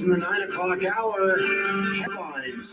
in the 9 o'clock hour. Headlines.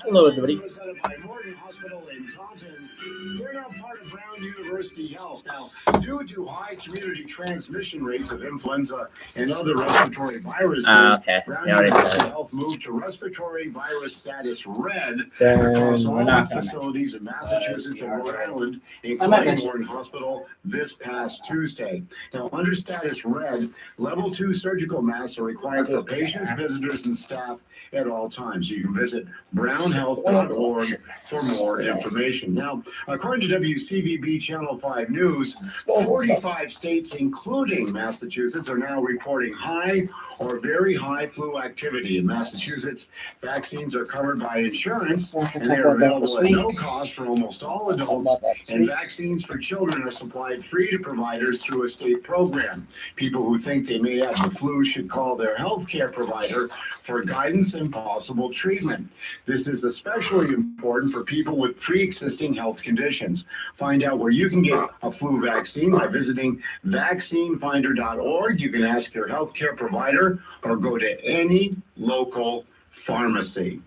Hello, everybody. Presented by Morgan Hospital in Taunton. They're now part of Brown University Health. Now, due to high community transmission rates of influenza and other respiratory viruses, Brown University Health moved to respiratory virus status red across all facilities in Massachusetts and Rhode Island, including Morgan Hospital, this past Tuesday. Now, under status red, level 2 surgical masks are required for patients, visitors, and staff at all times. You can visit brownhealth.org for more information. Now, according to WCVB Channel 5 News, 45 states, including Massachusetts, are now reporting high or very high flu activity. In Massachusetts, vaccines are covered by insurance, and they are available at no cost for almost all adults, and vaccines for children are supplied free to providers through a state program. People who think they may have the flu should call their health care provider for guidance and possible treatment. This is especially important for people with pre-existing health conditions. Find out where you can get a flu vaccine by visiting vaccinefinder.org. You can ask your health care provider or go to any local pharmacy.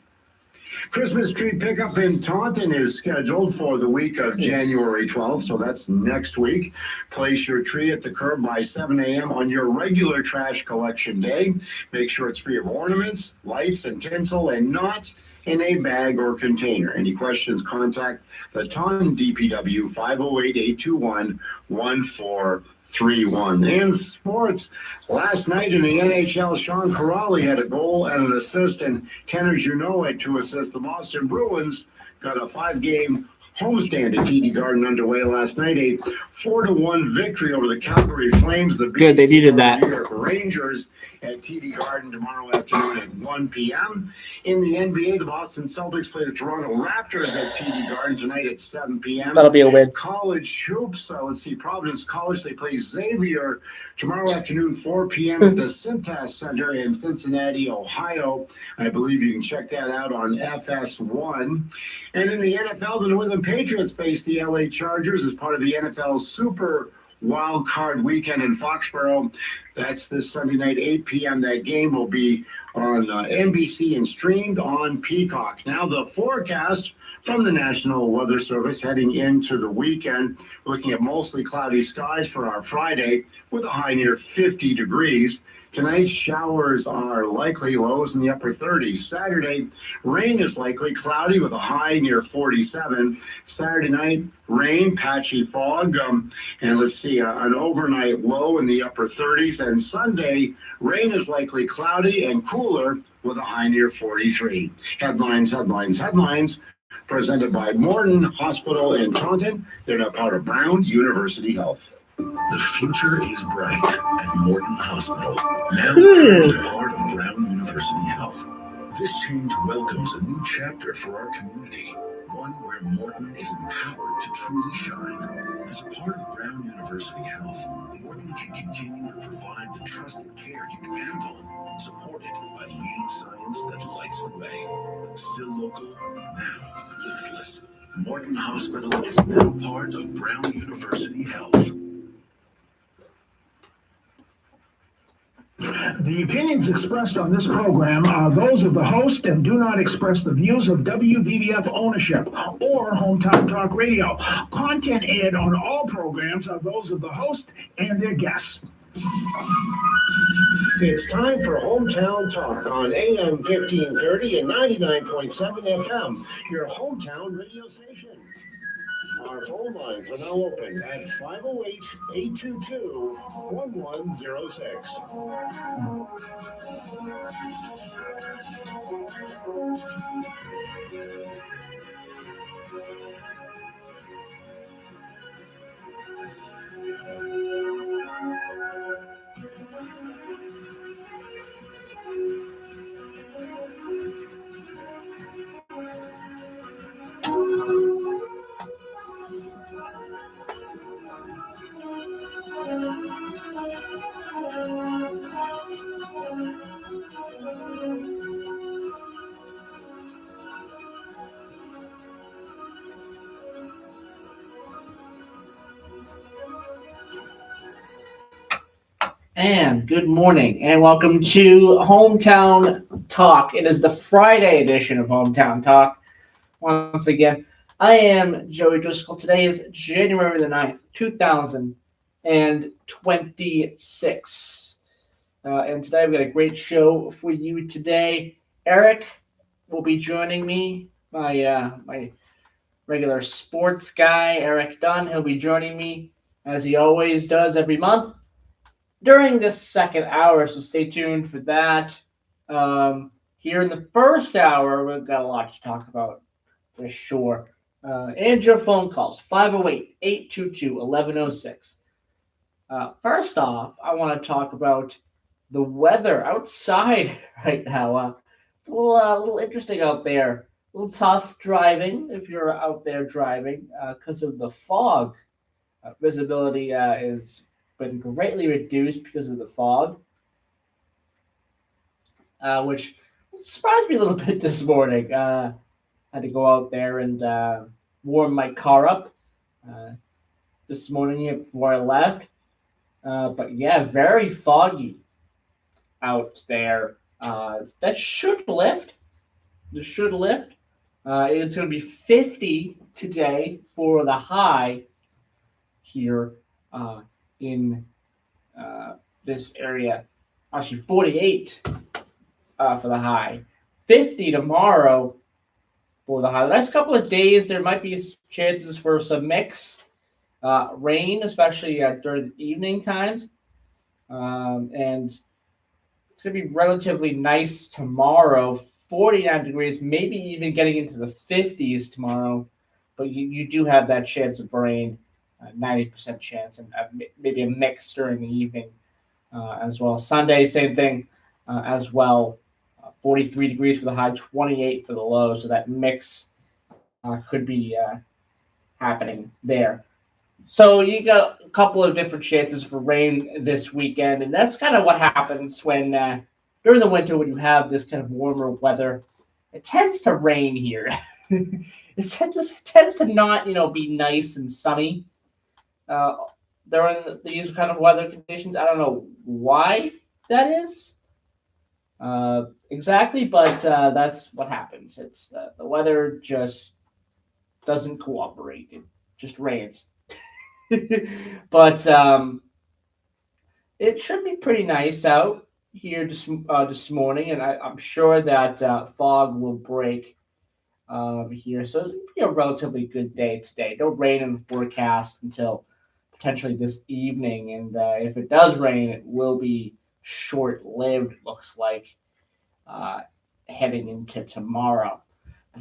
Christmas tree pickup in Taunton is scheduled for the week of January 12th, so that's next week. Place your tree at the curb by 7 a.m. on your regular trash collection day. Make sure it's free of ornaments, lights, and tinsel, and not in a bag or container. Any questions, contact the Taunton DPW 508-821-1431. In sports, last night in the NHL, Sean Kuraly had a goal and an assist, and Tanner Junot to assist. The Boston Bruins got a 5-game homestand at TD Garden underway last night. A 4-1 victory over the Calgary Flames. Good, they needed that. Rangers at TD Garden tomorrow afternoon at 1 p.m. In the NBA, the Boston Celtics play the Toronto Raptors at TD Garden tonight at 7 p.m. That'll be a win. College hoops, Providence College, they play Xavier tomorrow afternoon, 4 p.m. at the Cintas Center in Cincinnati, Ohio. I believe you can check that out on FS1. And in the NFL, the New England Patriots face the LA Chargers as part of the NFL Super Wild Card Weekend in Foxborough. That's this Sunday night, 8 p.m. That game will be on NBC and streamed on Peacock. Now the forecast from the National Weather Service heading into the weekend, looking at mostly cloudy skies for our Friday with a high near 50 degrees. Tonight, showers are likely, lows in the upper 30s. Saturday, rain is likely, cloudy with a high near 47. Saturday night, rain, patchy fog, and let's see, an overnight low in the upper 30s. And Sunday, rain is likely, cloudy and cooler with a high near 43. Headlines, presented by Morgan Hospital in Taunton. They're now part of Brown University Health. The future is bright at Morgan Hospital, now part of Brown University Health. This change welcomes a new chapter for our community, one where Morgan is empowered to truly shine. As a part of Brown University Health, Morgan can continue to provide the trusted care you depend on, supported by leading science that lights the way. Still local, now limitless. Morgan Hospital is now part of Brown University Health. The opinions expressed on this program are those of the host and do not express the views of WVBF ownership or Hometown Talk Radio. Content aired on all programs are those of the host and their guests. It's time for Hometown Talk on AM 1530 and 99.7 FM, your hometown radio station. Our phone lines are now open at 508-822-1106. And good morning, and welcome to Hometown Talk. It is the Friday edition of Hometown Talk. Once again, I am Joey Driscoll. Today is January the 9th, 2026. And today I've got a great show for you today. Eric will be joining me, my regular sports guy, Eric Dunn. He'll be joining me, as he always does every month, during this second hour, so stay tuned for that. Here in the first hour, we've got a lot to talk about for sure. And your phone calls, 508-822-1106. First off, I want to talk about the weather outside right now. It's a little interesting out there. A little tough driving if you're out there driving because of the fog. Visibility is been greatly reduced because of the fog, which surprised me a little bit this morning. Had to go out there and warm my car up this morning before I left. But yeah, very foggy out there. That should lift. This should lift. It's going to be 50 today for the high here in this area. Actually, 48 for the high. 50 tomorrow for the high. The next couple of days, there might be chances for some mixed rain, especially during the evening times. And it's going to be relatively nice tomorrow. 49 degrees, maybe even getting into the 50s tomorrow. But you do have that chance of rain. 90% chance, and maybe a mix during the evening as well. Sunday, same thing as well. 43 degrees for the high, 28 for the low. So that mix could be happening there. So you got a couple of different chances for rain this weekend, and that's kind of what happens when during the winter when you have this kind of warmer weather. It tends to rain here. It tends to not, be nice and sunny. During these kind of weather conditions. I don't know why that is exactly, but that's what happens. It's the weather just doesn't cooperate. It just rains. But it should be pretty nice out here this morning, and I'm sure that fog will break here. So it'll be a relatively good day today. No rain in the forecast until potentially this evening, and if it does rain, it will be short-lived, looks like, heading into tomorrow.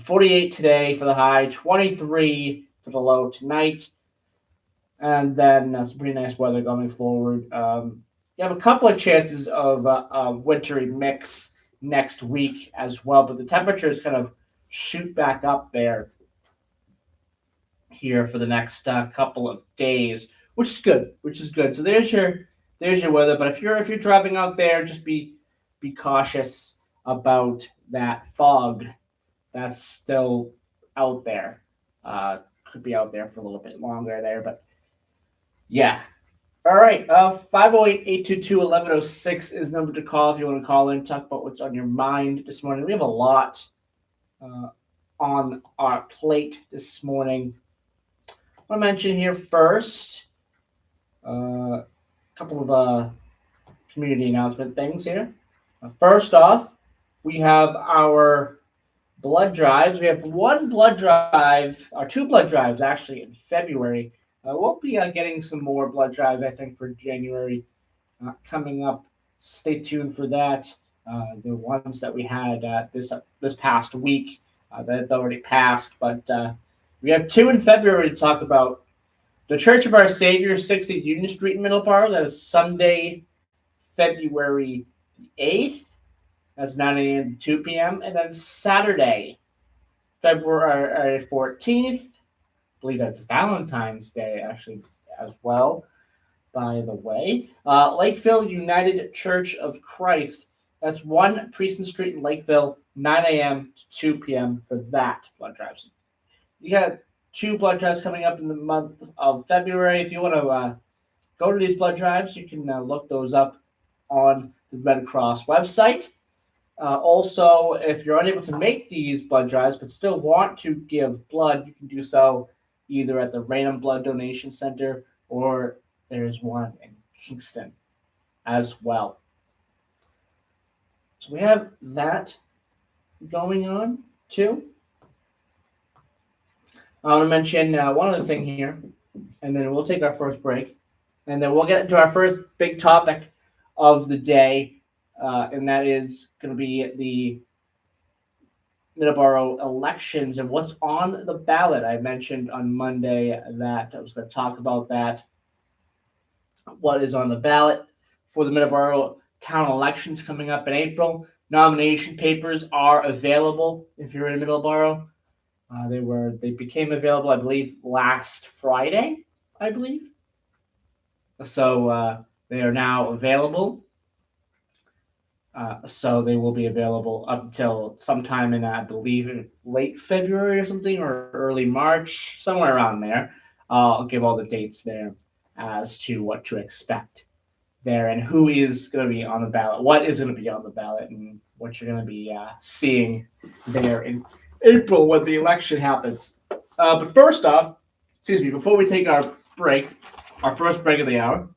48 today for the high, 23 for the low tonight, and then some pretty nice weather going forward. You have a couple of chances of a wintry mix next week as well, but the temperatures kind of shoot back up there here for the next couple of days. Which is good. So there's your weather. But if you're driving out there, just be cautious about that fog that's still out there. Could be out there for a little bit longer there, but yeah. All right. 508-822-1106 is the number to call if you want to call in, talk about what's on your mind this morning. We have a lot on our plate this morning. I want to mention here first. A couple of community announcement things here. First off, we have our blood drives. We have one blood drive, or two blood drives actually, in February. We'll be getting some more blood drives, I think, for January coming up. Stay tuned for that. The ones that we had this past week that already passed, but we have two in February to talk about. The Church of Our Savior, 60 Union Street in Middle Park. That is Sunday, February 8th. That's 9 a.m. to 2 p.m. And then Saturday, February 14th. I believe that's Valentine's Day, actually, as well, by the way. Lakeville United Church of Christ. That's 1 Preston Street in Lakeville, 9 a.m. to 2 p.m. for that blood drive. You got 2 blood drives coming up in the month of February. If you want to go to these blood drives, you can look those up on the Red Cross website. Also, if you're unable to make these blood drives but still want to give blood, you can do so either at the Random Blood Donation Center or there's one in Kingston as well. So we have that going on too. I want to mention one other thing here, and then we'll take our first break, and then we'll get into our first big topic of the day, and that is going to be the Middleborough elections and what's on the ballot. I mentioned on Monday that I was going to talk about that. What is on the ballot for the Middleborough town elections coming up in April? Nomination papers are available if you're in Middleborough. They became available, I believe, last Friday. I believe. So they are now available. So they will be available up until sometime in, I believe, in late February or something, or early March, somewhere around there. I'll give all the dates there as to what to expect there and who is going to be on the ballot, what is going to be on the ballot, and what you're going to be seeing there in April when the election happens. But first off, before we take our break, our first break of the hour,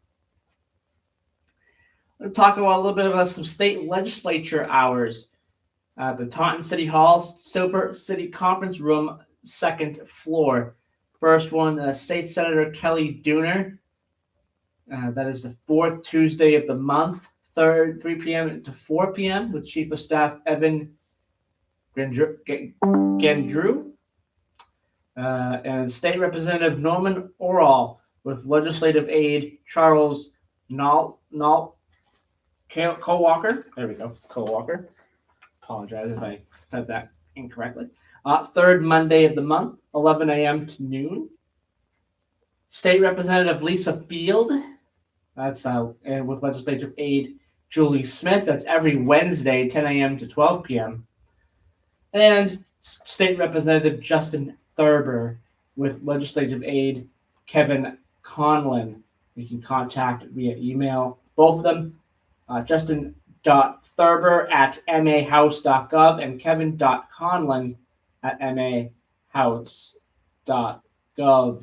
we'll talk about a little bit about some state legislature hours. The Taunton City Hall, Silver City Conference Room, second floor. First one, State Senator Kelly Dooner. That is the fourth Tuesday of the month, 3 p.m. to 4 p.m. with Chief of Staff Evan Gendrew. And State Representative Norman Orall with Legislative Aide Charles Co-Walker. There we go, Co-Walker. Apologize if I said that incorrectly. Third Monday of the month, 11 a.m. to noon. State Representative Lisa Field. That's and with Legislative Aide Julie Smith. That's every Wednesday, 10 a.m. to 12 p.m. And State Representative Justin Thurber with Legislative Aide Kevin Conlon. You can contact via email both of them. Justin.Thurber at mahouse.gov and Kevin.Conlon at mahouse.gov. So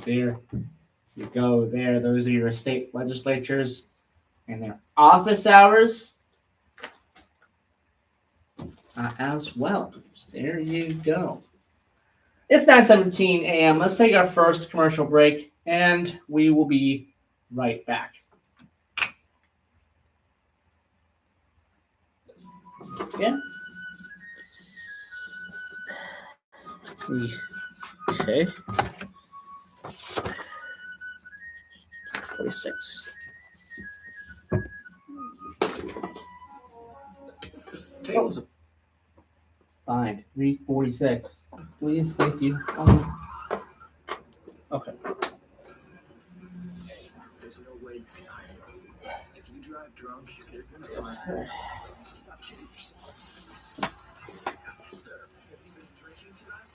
there you go there. Those are your state legislatures and their office hours as well. So there you go. It's 9:17 a.m. Let's take our first commercial break, and we will be right back. Yeah. Okay. 46. Tails. Fine. 346. Please, thank you. Okay. There's no way you can hide it. If you drive drunk, you're gonna find out. So stop kidding yourself. Sir, have you been drinking tonight?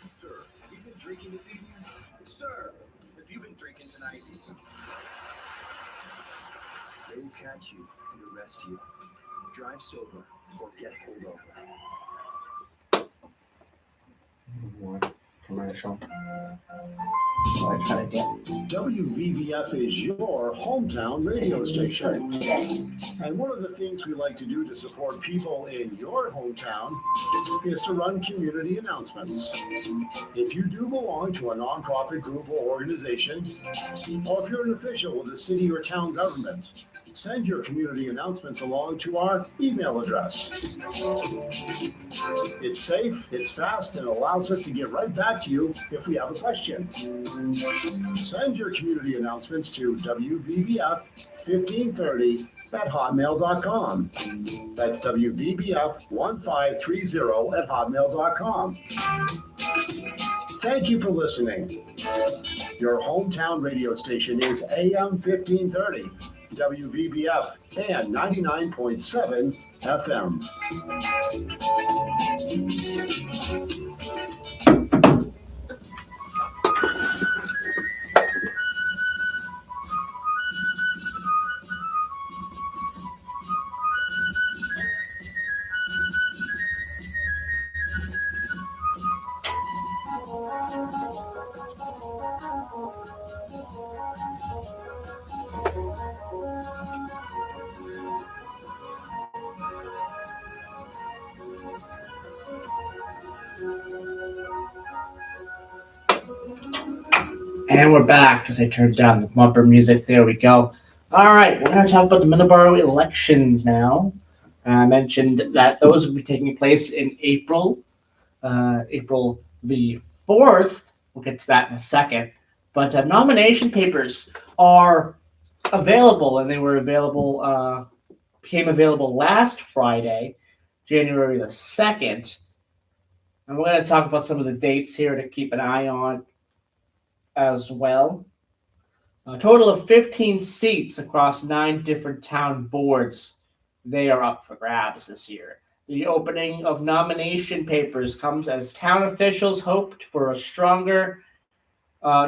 Sir, have you been drinking this evening? Sir, have you been drinking tonight? They will catch you and arrest you. Drive sober or get pulled over. One commercial. So I try to get WVVF is your hometown radio station. And one of the things we like to do to support people in your hometown is to run community announcements. If you do belong to a nonprofit group or organization, or if you're an official with a city or town government, send your community announcements along to our email address. It's safe, it's fast, and allows us to get right back to you if we have a question. Send your community announcements to WVBF1530@hotmail.com. That's WVBF1530@hotmail.com. Thank you for listening. Your hometown radio station is AM 1530. WVBF and 99.7 FM. And we're back as I turned down the bumper music. There we go. All right, we're going to talk about the Middleborough elections now. I mentioned that those will be taking place in April, April the 4th. We'll get to that in a second. But nomination papers are available, and they were available, became available last Friday, January the 2nd. And we're going to talk about some of the dates here to keep an eye on as well. A total of 15 seats across 9 different town boards. They are up for grabs this year. The opening of nomination papers comes as town officials hoped for a stronger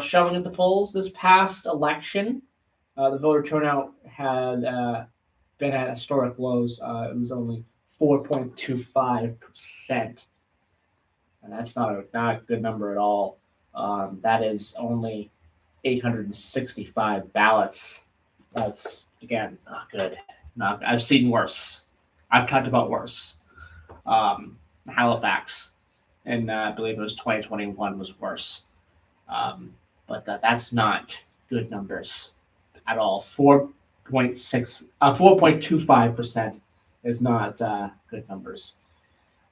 showing at the polls this past election. The voter turnout had been at historic lows. It was only 4.25%. And that's not a good number at all. That is only 865 ballots. That's, again, not good. I've seen worse. I've talked about worse. Halifax, and I believe it was 2021 was worse. But that's not good numbers at all. 4.25% is not good numbers,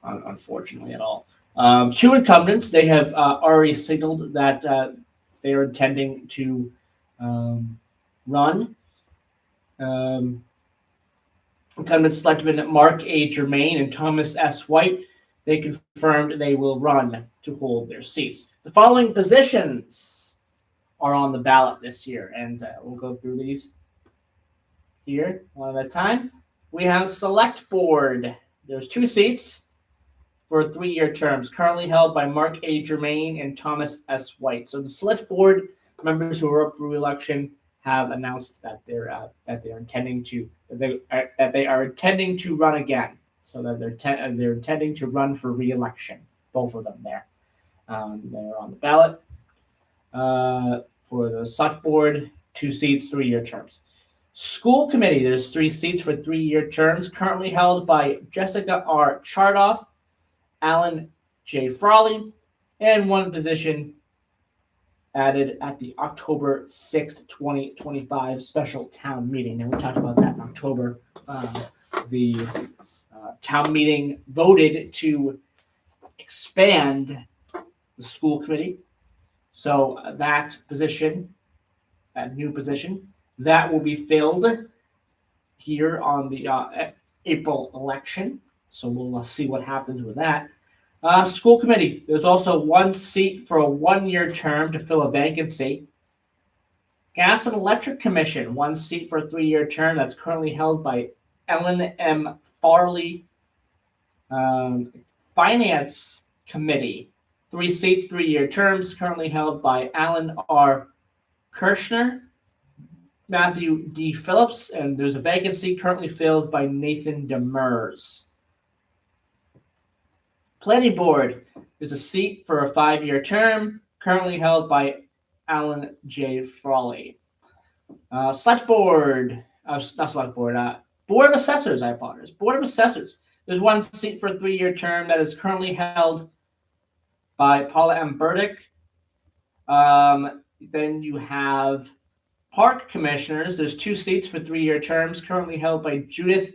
unfortunately, at all. 2 incumbents, they have already signaled that they are intending to run. Incumbents selectmen Mark A. Germain and Thomas S. White, they confirmed they will run to hold their seats. The following positions are on the ballot this year, and we'll go through these here one at a time. We have Select Board. There's 2 seats for 3-year terms, currently held by Mark A. Germain and Thomas S. White. So the Select Board members who are up for re-election have announced that they are intending to run again. So that they're intending to run for re-election. Both of them there. They're on the ballot for the Select Board. 2 seats, 3-year terms. School Committee. There's 3 seats for 3-year terms, currently held by Jessica R. Chardoff, Alan J. Frawley, and 1 position added at the October 6th, 2025 special town meeting. And we talked about that in October. The town meeting voted to expand the school committee. So that position, that new position, that will be filled here on the April election. So we'll see what happens with that. School committee, there's also 1 seat for a 1-year term to fill a vacancy. Gas and Electric Commission, 1 seat for a 3-year term that's currently held by Ellen M. Farley. Finance Committee, 3 seats, 3-year terms, currently held by Alan R. Kirshner, Matthew D. Phillips, and there's a vacancy currently filled by Nathan Demers. Planning Board, there's a seat for a 5-year term, currently held by Alan J. Frawley. Select Board, not Select Board, Board of Assessors, I apologize. Board of Assessors, there's 1 seat for a 3-year term that is currently held by Paula M. Burdick. Then you have Park Commissioners, there's 2 seats for 3-year terms, currently held by Judith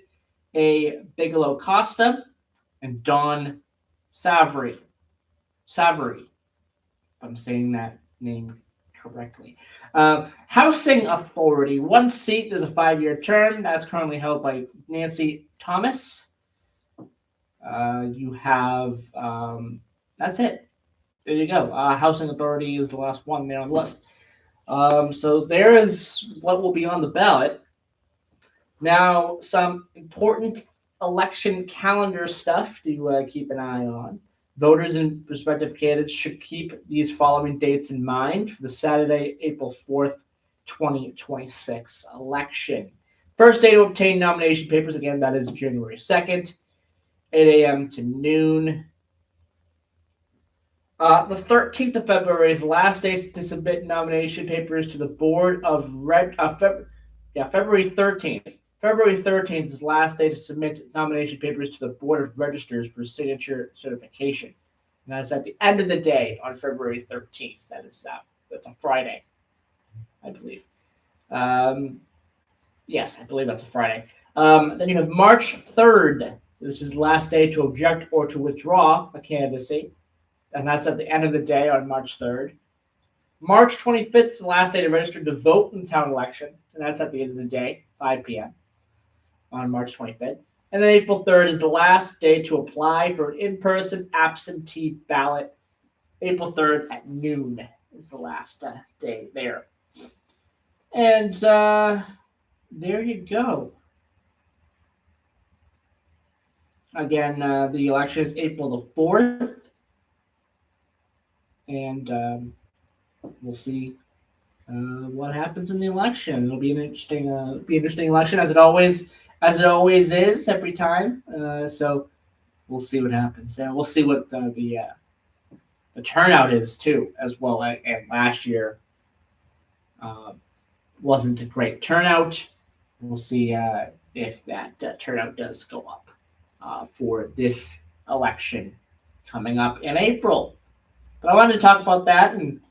A. Bigelow Costa and Dawn Savory, if I'm saying that name correctly. Housing Authority, 1 seat, there's a 5-year term. That's currently held by Nancy Thomas. You have, that's it. There you go. Housing Authority is the last one there on the list. So there is what will be on the ballot. Now, some important election calendar stuff to keep an eye on. Voters and prospective candidates should keep these following dates in mind for the Saturday, April 4th, 2026 election. First day to obtain nomination papers, again, that is January 2nd, 8 a.m. to noon. The 13th of February is the last day to submit nomination papers to the Board of February 13th. February 13th is the last day to submit nomination papers to the Board of Registers for signature certification. And that's at the end of the day on February 13th. That's a Friday. I believe. Yes, I believe that's a Friday. Then you have March 3rd, which is the last day to object or to withdraw a candidacy. And that's at the end of the day on March 3rd. March 25th is the last day to register to vote in the town election. And that's at the end of the day, 5 p.m. on March 25th. And then April 3rd is the last day to apply for an in-person absentee ballot. April 3rd at noon is the last day there. And there you go. Again, the election is April the 4th. And we'll see what happens in the election. It'll be an interesting election, as it always is every time. So we'll see what happens. And we'll see what the turnout is too, as well. And last year wasn't a great turnout. We'll see if that turnout does go up for this election coming up in April. But I wanted to talk about that and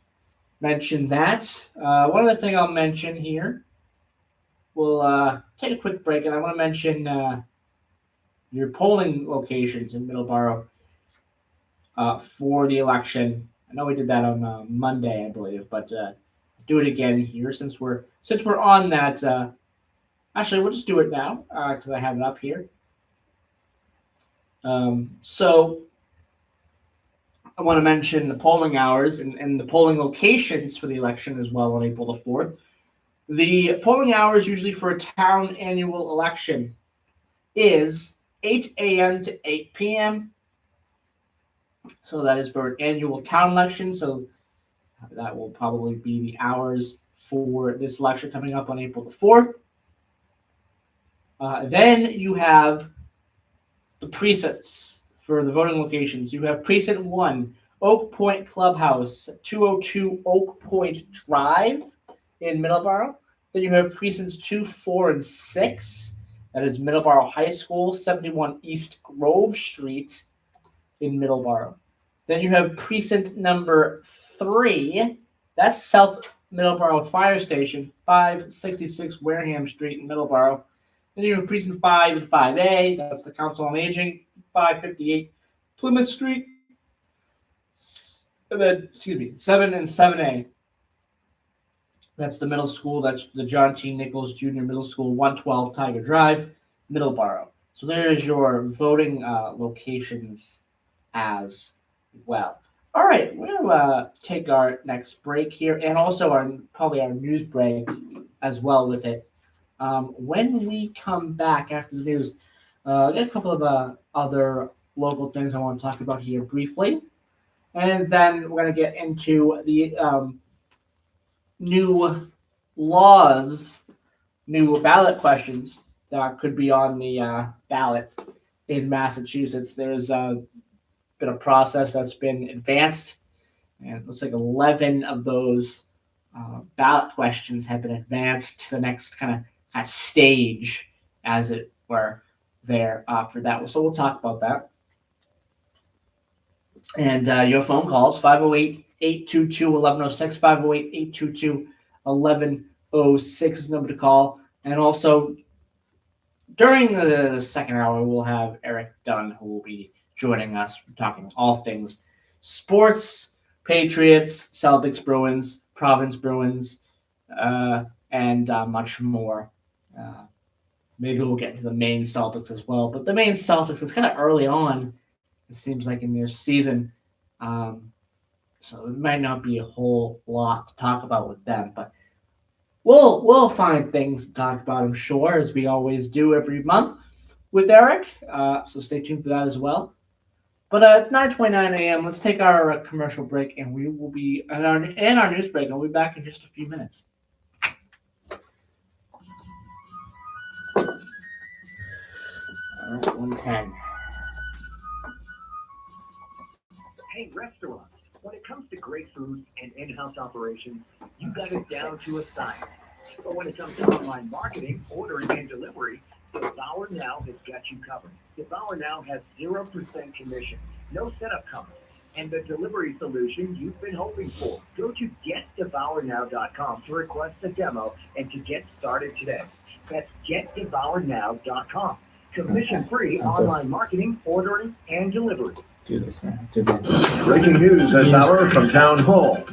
mention that. One other thing I'll mention here. We'll take a quick break, and I want to mention your polling locations in Middleborough for the election. I know we did that on Monday, I believe, but do it again here since we're on that. Actually, we'll just do it now because I have it up here. So I want to mention the polling hours and the polling locations for the election as well on April the 4th. The polling hours usually for a town annual election is 8 a.m. to 8 p.m. So that is for an annual town election. So that will probably be the hours for this election coming up on April the 4th. Then you have the precincts for the voting locations. You have Precinct 1, Oak Point Clubhouse, 202 Oak Point Drive in Middleborough. Then you have Precincts 2, 4, and 6. That is Middleborough High School, 71 East Grove Street in Middleborough. Then you have Precinct number 3. That's South Middleborough Fire Station, 566 Wareham Street in Middleborough. Then you have Precinct 5 and 5A. That's the Council on Aging, 558 Plymouth Street. And then, 7 and 7A. That's the middle school. That's the John T. Nichols Jr. Middle School, 112 Tiger Drive, Middleborough. So there's your voting locations as well. All right, we're going to take our next break here, and also probably our news break as well with it. When we come back after the news, I got a couple of other local things I want to talk about here briefly. And then we're going to get into the new laws, new ballot questions that could be on the ballot in Massachusetts. There's been a process that's been advanced, and it looks like 11 of those ballot questions have been advanced to the next kind of stage, as it were, there for that. So we'll talk about that. And your phone calls, 508-822-1106, 508-822-1106 is the number to call. And also, during the second hour, we'll have Eric Dunn, who will be joining us, talking all things sports, Patriots, Celtics, Bruins, Province Bruins, and much more. Maybe we'll get to the Maine Celtics as well. But the Maine Celtics, it's kind of early on, it seems like, in their season. So it might not be a whole lot to talk about with them. But we'll find things to talk about, I'm sure, as we always do every month with Eric. So stay tuned for that as well. But at 9:29 a.m., let's take our commercial break, and we will be and our news break. I'll be back in just a few minutes. All right, 110. Hey, restaurants, when it comes to great food and in-house operations, you got it down to a science. But when it comes to online marketing, ordering, and delivery, Devour Now has got you covered. Devour Now has 0% commission, no setup costs, and the delivery solution you've been hoping for. Go to GetDevourNow.com to request a demo and to get started today. That's GetDevourNow.com. Commission-free online marketing, ordering, and delivery. Do this now. Do this. Breaking news this hour from Town Hall.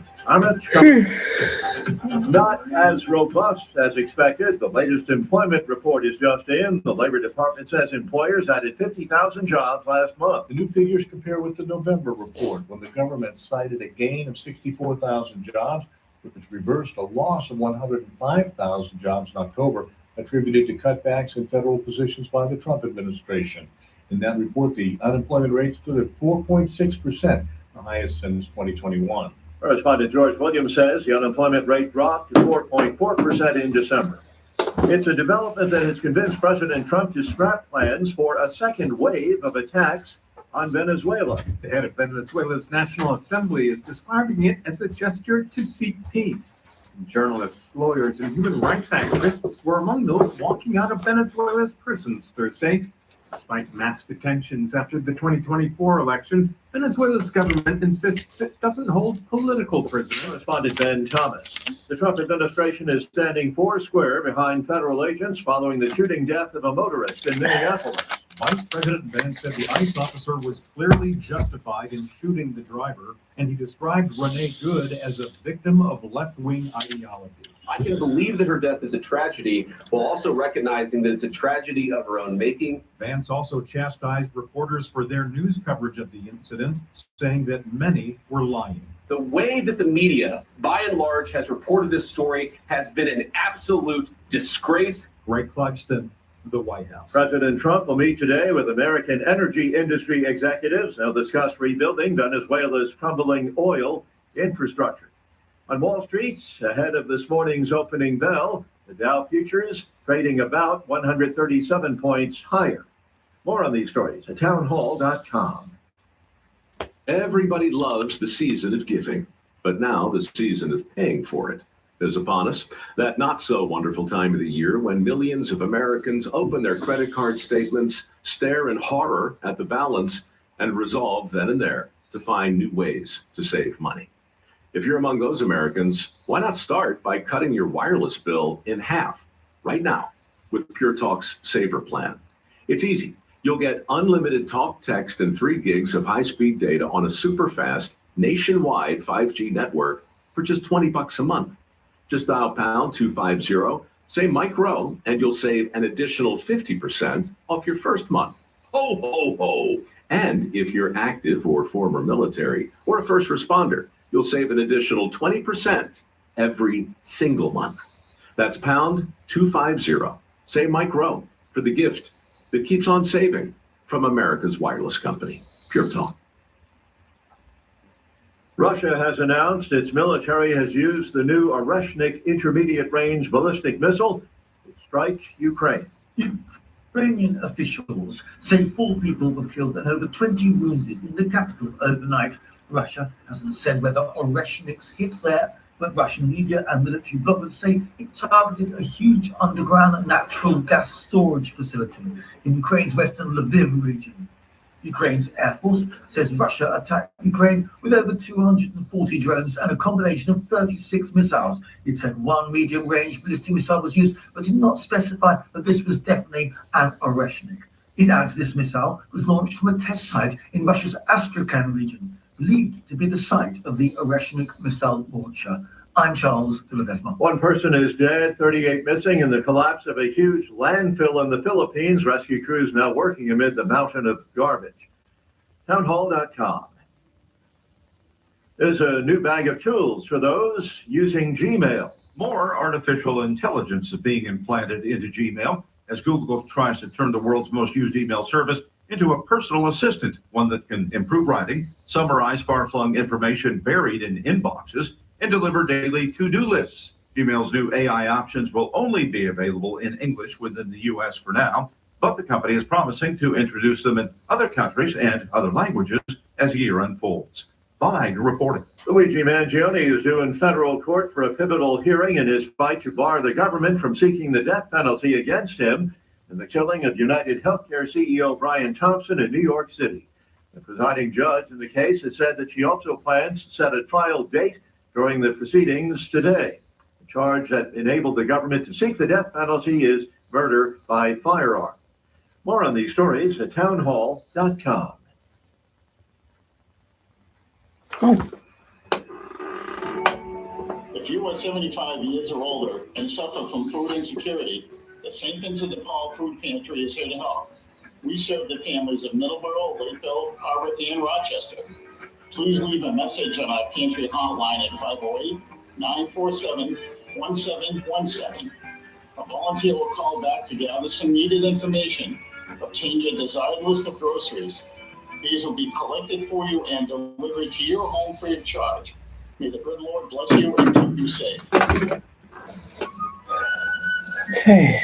Not as robust as expected. The latest employment report is just in. The Labor Department says employers added 50,000 jobs last month. The new figures compare with the November report, when the government cited a gain of 64,000 jobs, which reversed a loss of 105,000 jobs in October, attributed to cutbacks in federal positions by the Trump administration. In that report, the unemployment rate stood at 4.6%, the highest since 2021. Correspondent George Williams says the unemployment rate dropped to 4.4% in December. It's a development that has convinced President Trump to scrap plans for a second wave of attacks on Venezuela. The head of Venezuela's National Assembly is describing it as a gesture to seek peace. Journalists, lawyers, and human rights activists were among those walking out of Venezuela's prisons Thursday. Despite mass detentions after the 2024 election, Venezuela's government insists it doesn't hold political prisoners. Correspondent Ben Thomas. The Trump administration is standing foursquare behind federal agents following the shooting death of a motorist in Minneapolis. Vice President Vance said the ICE officer was clearly justified in shooting the driver, and he described Renee Good as a victim of left-wing ideology. I can believe that her death is a tragedy, while also recognizing that it's a tragedy of her own making. Vance also chastised reporters for their news coverage of the incident, saying that many were lying. The way that the media, by and large, has reported this story has been an absolute disgrace. Greg Clugston, the White House. President Trump will meet today with American energy industry executives. They'll discuss rebuilding Venezuela's crumbling oil infrastructure. On Wall Street, ahead of this morning's opening bell, the Dow futures trading about 137 points higher. More on these stories at townhall.com. Everybody loves the season of giving, but now the season of paying for it is upon us. That not so wonderful time of the year when millions of Americans open their credit card statements, stare in horror at the balance, and resolve then and there to find new ways to save money. If you're among those Americans, why not start by cutting your wireless bill in half right now with Pure Talk's Saver plan? It's easy. You'll get unlimited talk, text, and 3 gigs of high-speed data on a super-fast nationwide 5G network for just $20 a month. Just dial pound 250, say Mike Rowe, and you'll save an additional 50% off your first month. Ho, ho, ho. And if you're active or former military or a first responder, you'll save an additional 20% every single month. That's pound 250. Say Mike Rowe for the gift that keeps on saving from America's wireless company, Pure Talk. Russia has announced its military has used the new Oreshnik intermediate-range ballistic missile to strike Ukraine. Ukrainian officials say 4 people were killed and over 20 wounded in the capital overnight. Russia hasn't said whether Oreshniks hit there, but Russian media and military bloggers say it targeted a huge underground natural gas storage facility in Ukraine's western Lviv region. Ukraine's Air Force says Russia attacked Ukraine with over 240 drones and a combination of 36 missiles. It said 1 medium-range ballistic missile was used, but did not specify that this was definitely an Oreshnik. It adds this missile was launched from a test site in Russia's Astrakhan region, believed to be the site of the Oreshnik missile launcher. I'm Charles de Ledesma. 1 person is dead, 38 missing in the collapse of a huge landfill in the Philippines. Rescue crews now working amid the mountain of garbage. Townhall.com. There's a new bag of tools for those using Gmail. More artificial intelligence is being implanted into Gmail as Google tries to turn the world's most used email service into a personal assistant, one that can improve writing, summarize far-flung information buried in inboxes, and deliver daily to-do lists. Gmail's new AI options will only be available in English within the U.S. for now, but the company is promising to introduce them in other countries and other languages as the year unfolds. Live reporting. Luigi Mangione is due in federal court for a pivotal hearing in his fight to bar the government from seeking the death penalty against him in the killing of United Healthcare CEO Brian Thompson in New York City. The presiding judge in the case has said that she also plans to set a trial date during the proceedings today. The charge that enabled the government to seek the death penalty is murder by firearm. More on these stories at townhall.com. If you are 75 years or older and suffer from food insecurity, the St. Vincent de Paul Food Pantry is here to help. We serve the families of Middleborough, Lakeville, Carver, and Rochester. Please leave a message on our pantry hotline at 508-947-1717. A volunteer will call back to gather some needed information. Obtain your desired list of groceries. These will be collected for you and delivered to your home free of charge. May the good Lord bless you and keep you safe. Okay.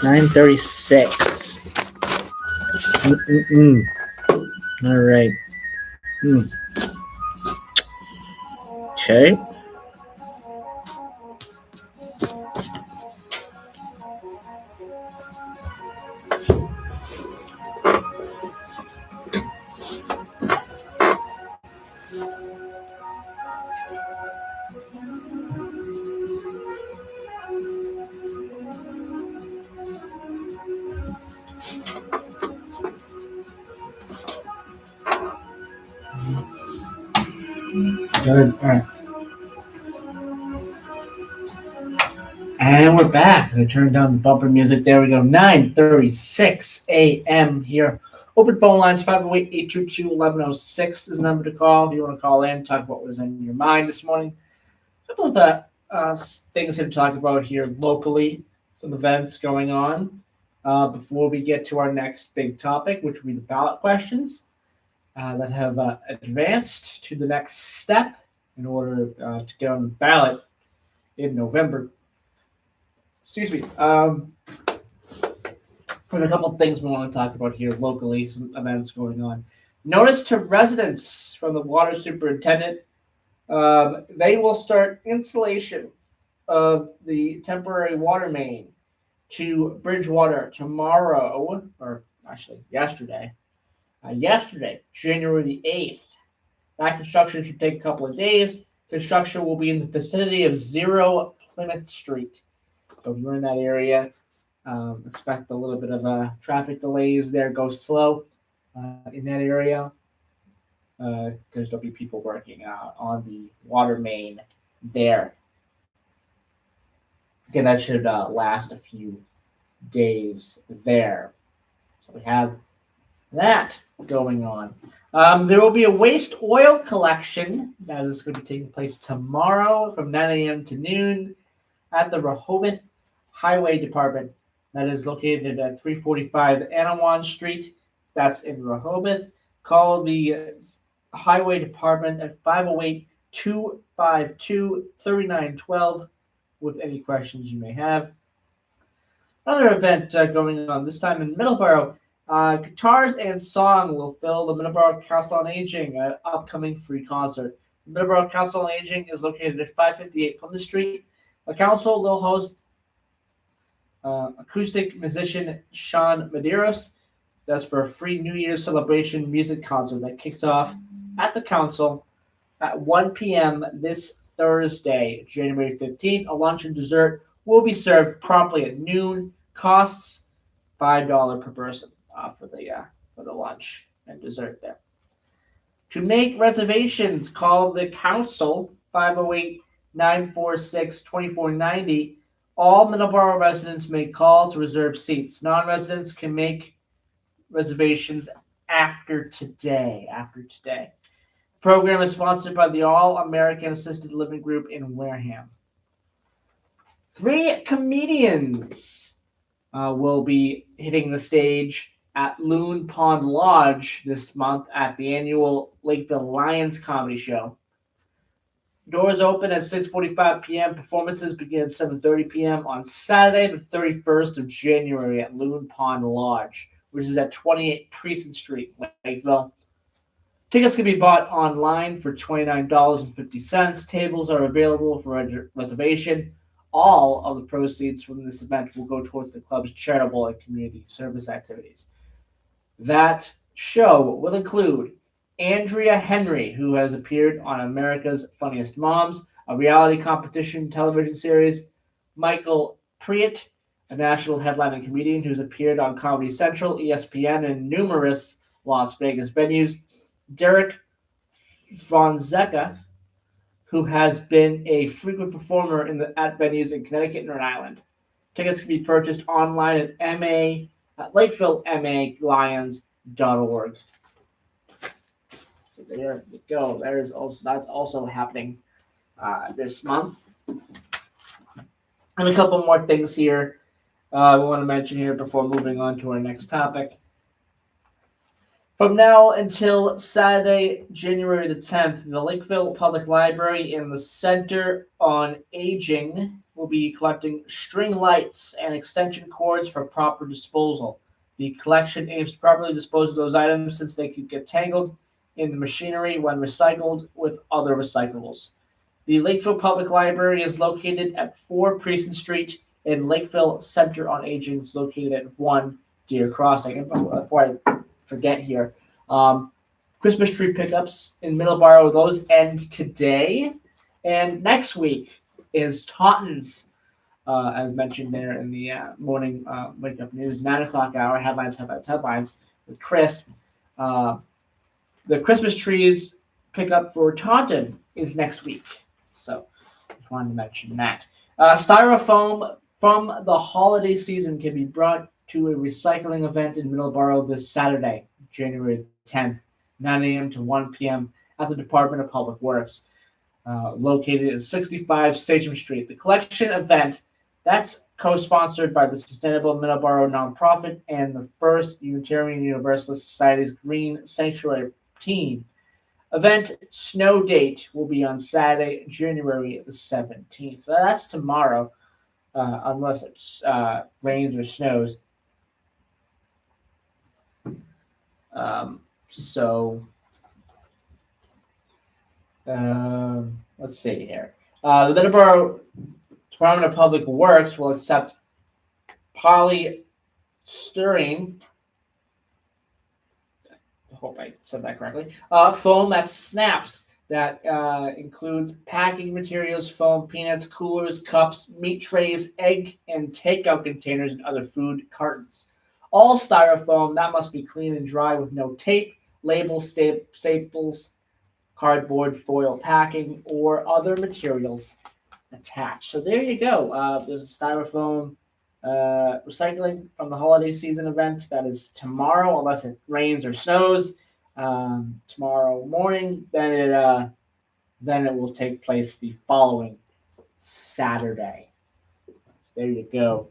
9:36. All right. Okay. Good. All right. And we're back. I turned down the bumper music. There we go. 9:36 a.m. here. Open phone lines 508-822-1106 is the number to call if you want to call in, talk about what was in your mind this morning. A couple of things to talk about here locally, some events going on before we get to our next big topic, which will be the ballot questions that have advanced to the next step in order to get on the ballot in November. Excuse me. There's a couple of things we want to talk about here locally, some events going on. Notice to residents from the water superintendent, they will start installation of the temporary water main to Bridgewater tomorrow, or actually yesterday. Yesterday, January the 8th. That construction should take a couple of days. Construction will be in the vicinity of 0 Plymouth Street. So if you're in that area, expect a little bit of traffic delays there. Go slow in that area because there'll be people working on the water main there. Again, that should last a few days there. So we have that going on. There will be a waste oil collection that is going to be taking place tomorrow from 9 a.m. to noon at the Rehoboth Highway Department. That is located at 345 Anawan Street. That's in Rehoboth. Call the Highway Department at 508-252-3912 with any questions you may have. Another event going on, this time in Middleborough. Guitars and Song will fill the Middleborough Council on Aging upcoming free concert. The Middleborough Council on Aging is located at 558 Plymouth Street. The council will host acoustic musician Sean Medeiros. That's for a free New Year's celebration music concert that kicks off at the council at 1 p.m. this Thursday, January 15th. A lunch and dessert will be served promptly at noon. Costs $5 per person for the lunch and dessert there. To make reservations, call the council 508-946-2490. All Middleborough residents may call to reserve seats. Non-residents can make reservations after today. The program is sponsored by the All-American Assisted Living Group in Wareham. 3 comedians will be hitting the stage at Loon Pond Lodge this month at the annual Lakeville Lions Comedy Show. Doors open at 6:45 p.m. Performances begin at 7:30 p.m. on Saturday, the 31st of January at Loon Pond Lodge, which is at 28 Precinct Street, Lakeville. Tickets can be bought online for $29.50. Tables are available for reservation. All of the proceeds from this event will go towards the club's charitable and community service activities. That show will include Andrea Henry, who has appeared on America's Funniest Moms, a reality competition television series, Michael Priet, a national headlining comedian who's appeared on Comedy Central, ESPN, and numerous Las Vegas venues, Derek Fonseca, who has been a frequent performer at venues in Connecticut and Rhode Island. Tickets can be purchased online at LakevilleMALions.org. So there you go. That's also happening this month. And a couple more things here we want to mention here before moving on to our next topic. From now until Saturday, January the 10th, the Lakeville Public Library and the Center on Aging will be collecting string lights and extension cords for proper disposal. The collection aims to properly dispose of those items since they could get tangled in the machinery when recycled with other recyclables. The Lakeville Public Library is located at 4 Precinct Street, and Lakeville Center on Aging is located at 1 Deer Crossing. And before I forget here, Christmas tree pickups in Middleborough, those end today. And next week is Tauntons, as mentioned there in the morning wake up news, 9 o'clock hour, headlines with Chris. The Christmas trees pickup for Taunton is next week. So just wanted to mention that. Styrofoam from the holiday season can be brought to a recycling event in Middleborough this Saturday, January 10th, 9 a.m. to 1 p.m. at the Department of Public Works, located at 65 Sachem Street. The collection event, that's co-sponsored by the Sustainable Middleborough nonprofit and the First Unitarian Universalist Society's Green Sanctuary team. Event snow date will be on Saturday, January the 17th. So that's tomorrow, unless it rains or snows. Let's see here. The Middleborough Department of Public Works will accept polystyrene, I hope I said that correctly, foam that snaps, that includes packing materials, foam, peanuts, coolers, cups, meat trays, egg and takeout containers, and other food cartons. All styrofoam that must be clean and dry with no tape, labels, staples, cardboard, foil packing, or other materials attached. So there you go. There's a styrofoam recycling from the holiday season event that is tomorrow, unless it rains or snows. Tomorrow morning, then it will take place the following Saturday. There you go.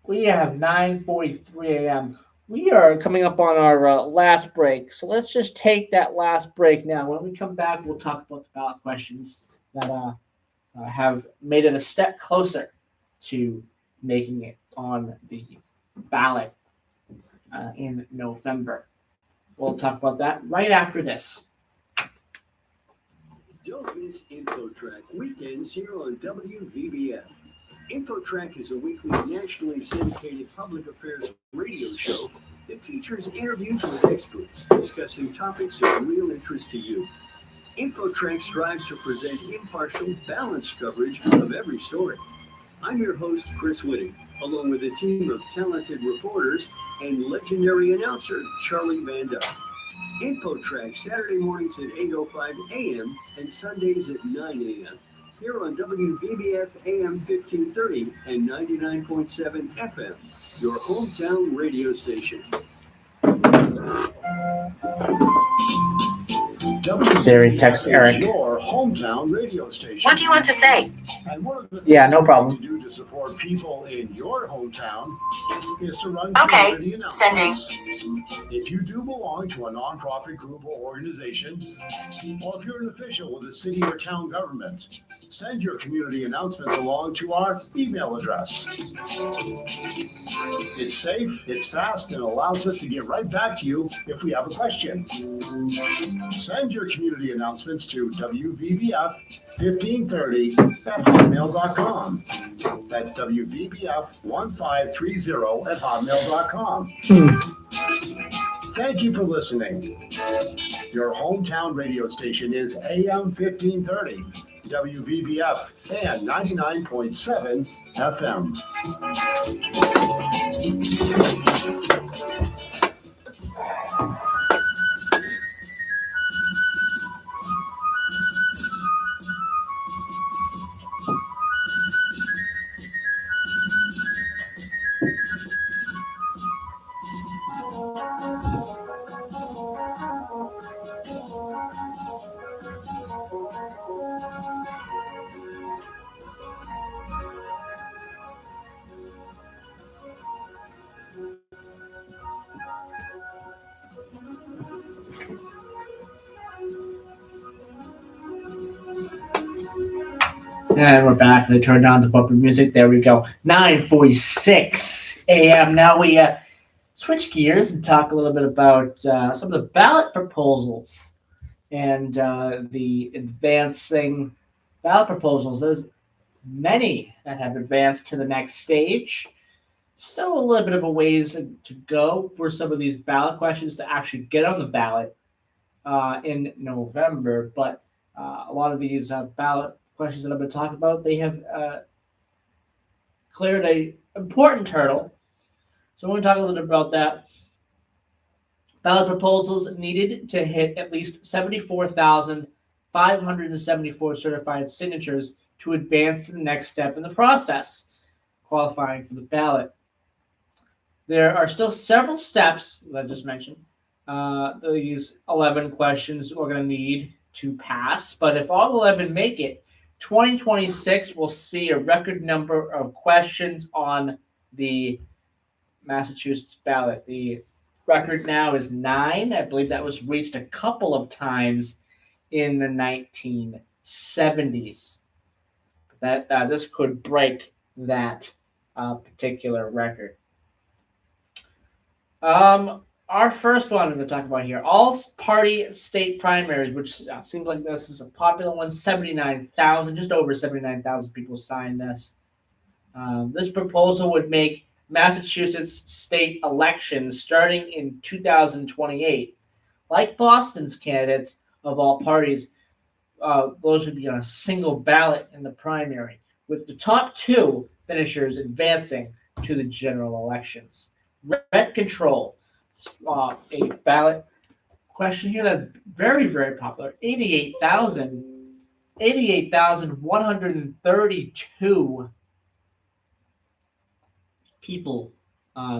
We have 9:43 a.m. We are coming up on our last break, so let's just take that last break now. When we come back, we'll talk about the ballot questions that have made it a step closer to making it on the ballot in November. We'll talk about that right after this. Don't miss InfoTrack weekends here on WVBF. InfoTrack is a weekly nationally syndicated public affairs radio show that features interviews with experts discussing topics of real interest to you. InfoTrack strives to present impartial, balanced coverage of every story. I'm your host, Chris Whitting, along with a team of talented reporters and legendary announcer, Charlie Van Dyke. InfoTrack, Saturday mornings at 8:05 a.m. and Sundays at 9 a.m. here on WVBF AM 1530 and 99.7 FM, your hometown radio station. Siri, text Eric. Your hometown radio station. What do you want to say? And one of the Yeah, no problem. things to do to support people in your hometown is to run Okay, community announcements. If you do belong to a nonprofit group or organization, or if you're an official with a city or town government, send your community announcements along to our email address. It's safe, it's fast, and allows us to get right back to you if we have a question. Send your community announcements to WVBF1530 at hotmail.com. That's WVBF1530 Thank you for listening. Your hometown radio station is AM 1530, WVBF, and 99.7 FM. And we're back. They turned down the bumper music. There we go. 9:46 a.m. Now we switch gears and talk a little bit about some of the ballot proposals and the advancing ballot proposals. There's many that have advanced to the next stage. Still a little bit of a ways to go for some of these ballot questions to actually get on the ballot in November. But a lot of these ballot questions that I've been talking about, they have cleared a important hurdle. So we're going to talk a little bit about that. Ballot proposals needed to hit at least 74,574 certified signatures to advance to the next step in the process, qualifying for the ballot. There are still several steps that I just mentioned. These 11 questions we're going to need to pass, but if all 11 make it, 2026 will see a record number of questions on the Massachusetts ballot. The record now is 9. I believe that was reached a couple of times in the 1970s. That this could break that particular record. Our first one I'm going to talk about here, all-party state primaries, which seems like this is a popular one. 79,000, just over 79,000 people signed this. This proposal would make Massachusetts state elections starting in 2028. Like Boston's candidates of all parties, those would be on a single ballot in the primary, with the top 2 finishers advancing to the general elections. Rent control. A ballot question here that's very, very popular. 88,132 people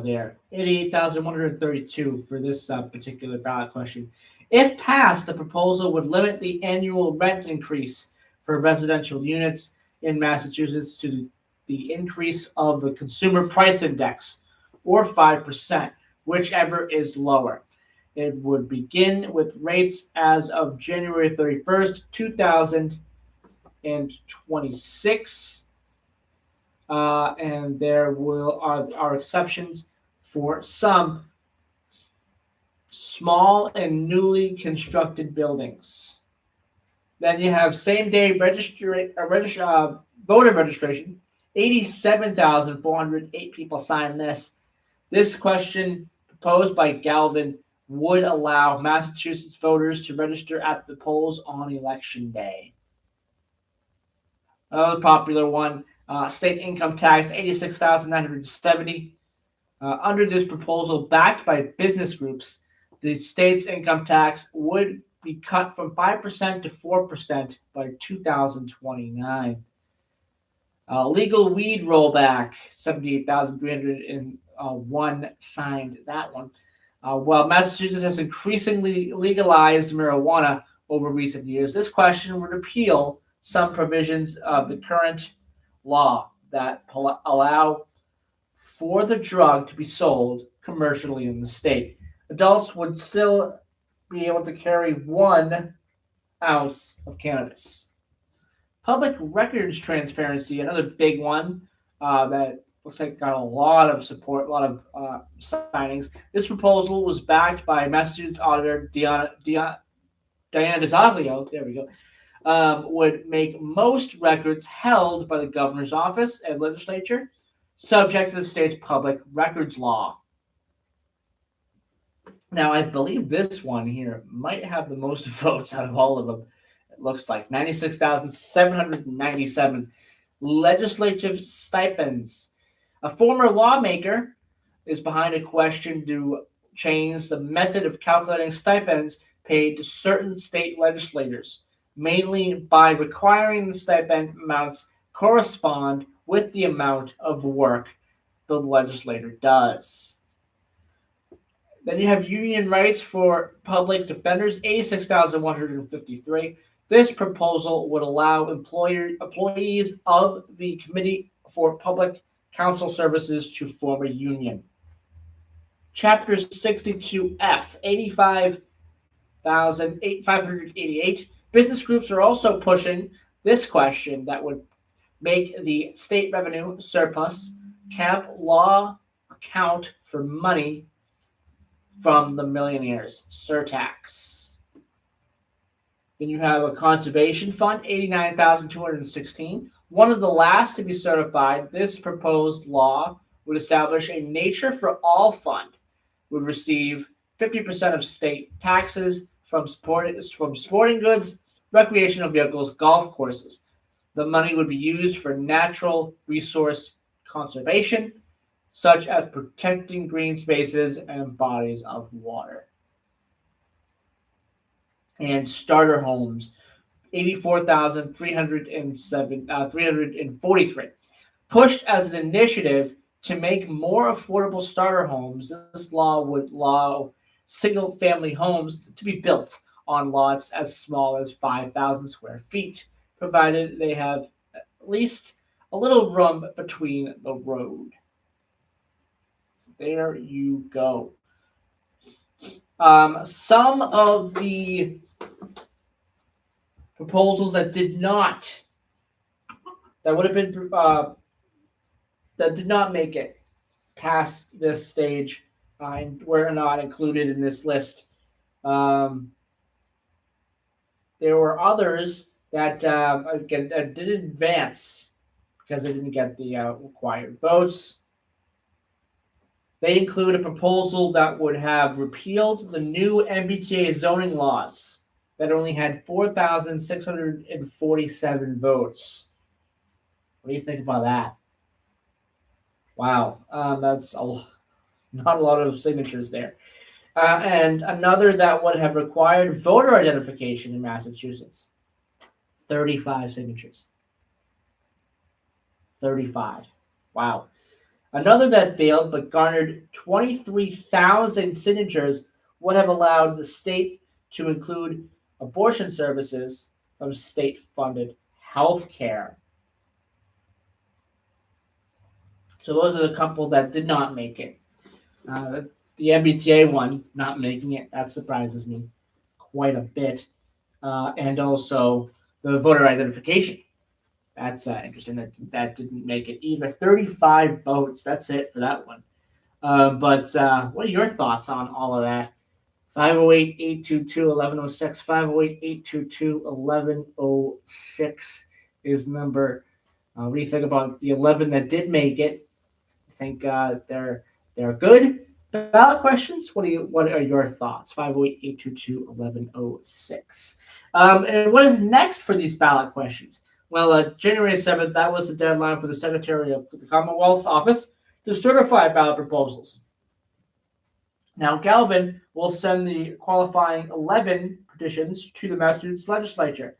there. 88,132 for this particular ballot question. If passed, the proposal would limit the annual rent increase for residential units in Massachusetts to the increase of the Consumer Price Index, or 5%. Whichever is lower. It would begin with rates as of January 31st, 2026. And there are exceptions for some small and newly constructed buildings. Then you have same-day voter registration. 87,408 people signed this. This question, proposed by Galvin, would allow Massachusetts voters to register at the polls on Election Day. Another popular one, state income tax, 86,970. Under this proposal, backed by business groups, the state's income tax would be cut from 5% to 4% by 2029. Legal weed rollback, 78,301 signed that one. While Massachusetts has increasingly legalized marijuana over recent years, this question would repeal some provisions of the current law that allow for the drug to be sold commercially in the state. Adults would still be able to carry 1 ounce of cannabis. Public records transparency, another big one that looks like got a lot of support, a lot of signings. This proposal was backed by Massachusetts Auditor Diana DiZoglio. There we go. would make most records held by the governor's office and legislature subject to the state's public records law. Now, I believe this one here might have the most votes out of all of them. It looks like 96,797 legislative stipends. A former lawmaker is behind a question to change the method of calculating stipends paid to certain state legislators, mainly by requiring the stipend amounts correspond with the amount of work the legislator does. Then you have union rights for public defenders, 86,153. This proposal would allow employees of the Committee for Public Counsel Services to form a union. Chapter 62F, 85,588. Business groups are also pushing this question that would make the state revenue surplus cap law account for money from the millionaires' surtax. Then you have a conservation fund, 89,216. One of the last to be certified. This proposed law would establish a Nature for All fund, would receive 50% of state taxes from sporting goods, recreational vehicles, golf courses. The money would be used for natural resource conservation, such as protecting green spaces and bodies of water. And starter homes, 84,343. Pushed as an initiative to make more affordable starter homes, this law would allow single-family homes to be built on lots as small as 5,000 square feet, provided they have at least a little room between the road. So there you go. Some of the proposals that did not make it past this stage and were not included in this list. There were others that didn't advance because they didn't get the required votes. They include a proposal that would have repealed the new MBTA zoning laws that only had 4,647 votes. What do you think about that? Wow, that's not a lot of signatures there. And another that would have required voter identification in Massachusetts. 35 signatures. 35. Wow. Another that failed but garnered 23,000 signatures would have allowed the state to include abortion services from state-funded health care. So those are the couple that did not make it. The MBTA one not making it, that surprises me quite a bit. And also the voter identification. That's interesting that didn't make it either. 35 votes. That's it for that one. But what are your thoughts on all of that? 508-822-1106. 508-822-1106 is number. What do you think about the 11 that did make it? I think they're good ballot questions. What are your thoughts? 508-822-1106. And what is next for these ballot questions? Well, January 7th, that was the deadline for the Secretary of the Commonwealth's office to certify ballot proposals. Now, Galvin will send the qualifying 11 petitions to the Massachusetts legislature.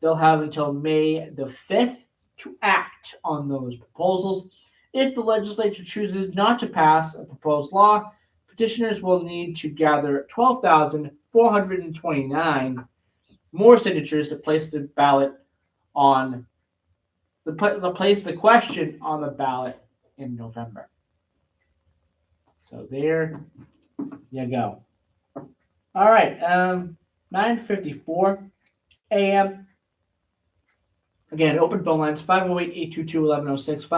They'll have until May the 5th to act on those proposals. If the legislature chooses not to pass a proposed law, petitioners will need to gather 12,429 more signatures to place the ballot on place the question on the ballot in November. So there you go. All right, 9:54 a.m. Again, open phone lines, 508-822-1106,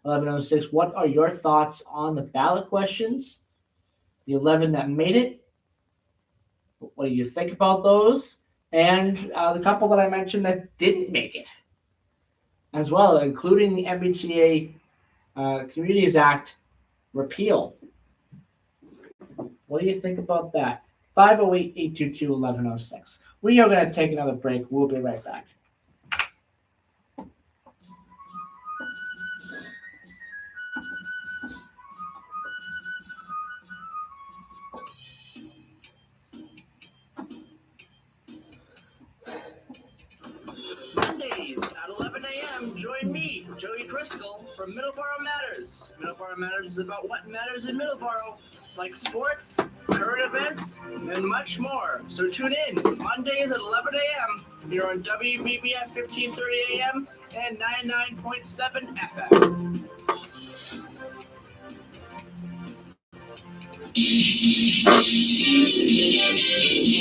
508-822-1106. What are your thoughts on the ballot questions? The 11 that made it. What do you think about those? and the couple that I mentioned that didn't make it as well, including the MBTA Communities Act repeal. What do you think about that? 508-822-1106. We are going to take another break. We'll be right back. Mondays at 11 a.m. Join me, Joey Driscoll, from Middleborough Matters. Middleborough Matters is about what matters in Middleborough, like sports, current events, and much more. So tune in Mondays at 11 a.m. here on WBBF 1530 a.m. and 99.7 FM.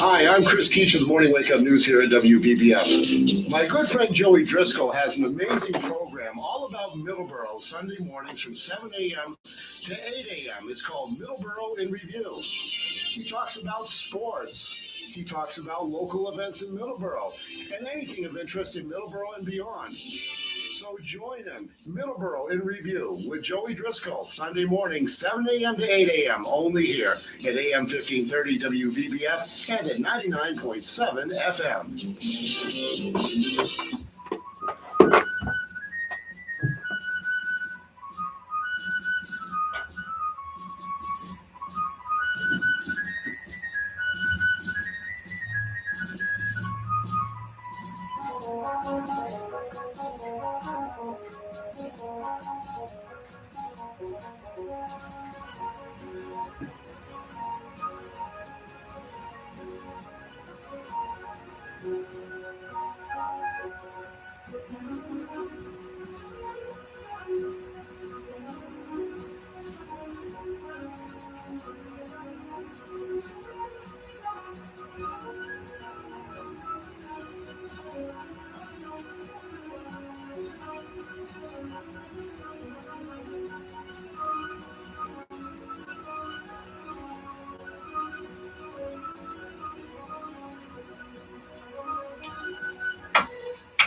Hi, I'm Chris Keach with Morning Wake Up News here at WBBF. My good friend Joey Driscoll has an amazing program all about Middleborough, Sunday mornings from 7 a.m. to 8 a.m. It's called Middleborough in Review. He talks about sports. He talks about local events in Middleborough and anything of interest in Middleborough and beyond. So join him, Middleborough in Review with Joey Driscoll, Sunday morning, 7 a.m. to 8 a.m. only here at AM 1530 WVBF and at 99.7 FM.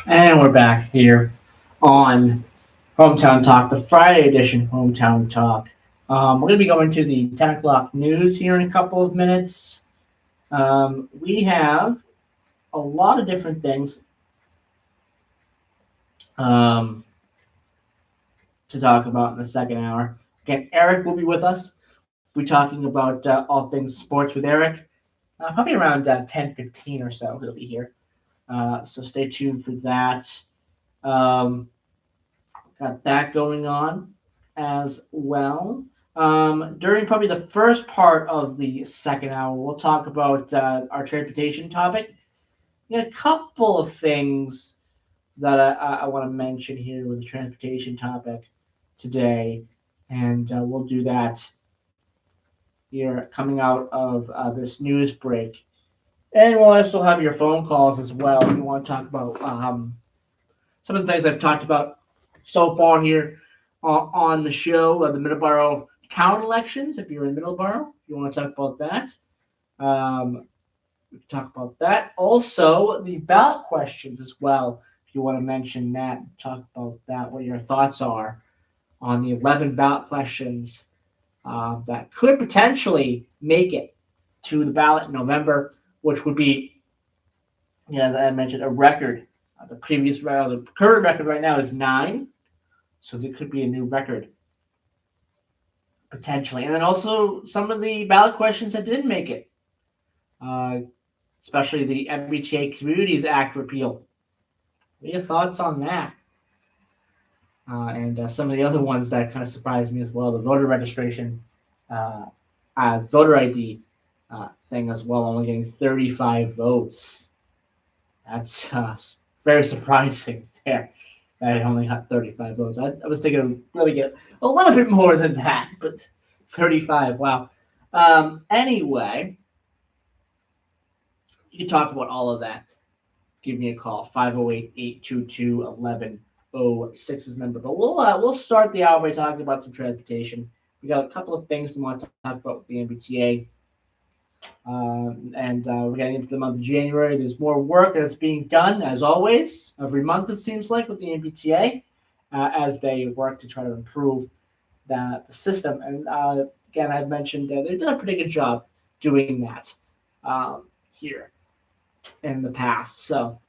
And we're back here on Hometown Talk, the Friday edition Hometown Talk. We're going to be going to the 10 o'clock news here in a couple of minutes. We have a lot of different things to talk about in the second hour. Again, Eric will be with us. We're talking about all things sports with Eric. Probably around 10:15 or so he'll be here. So stay tuned for that. Got that going on as well. During probably the first part of the second hour, we'll talk about our transportation topic. A couple of things that I want to mention here with the transportation topic today, and we'll do that here coming out of this news break. And we'll also have your phone calls as well if you want to talk about some of the things I've talked about so far here on the show, the Middleborough town elections. If you're in Middleborough, you want to talk about that. We can talk about that. Also, the ballot questions as well. If you want to mention that, talk about that, what your thoughts are on the 11 ballot questions that could potentially make it to the ballot in November, which would be, as I mentioned, a record. The current record right now is 9, so there could be a new record potentially. And then also some of the ballot questions that didn't make it, especially the MBTA Communities Act repeal. What are your thoughts on that? And some of the other ones that kind of surprised me as well, the voter registration, voter ID thing as well, only getting 35 votes. That's very surprising there. That it only got 35 votes. I was thinking it would really get a little bit more than that, but 35, wow. Anyway, you can talk about all of that. Give me a call, 508-822-1106 is the number. But we'll start the hour by talking about some transportation. We got a couple of things we want to talk about with the MBTA. We're getting into the month of January. There's more work that's being done, as always, every month it seems like, with the MBTA, as they work to try to improve the system. And again, I've mentioned they've done a pretty good job doing that here in the past. So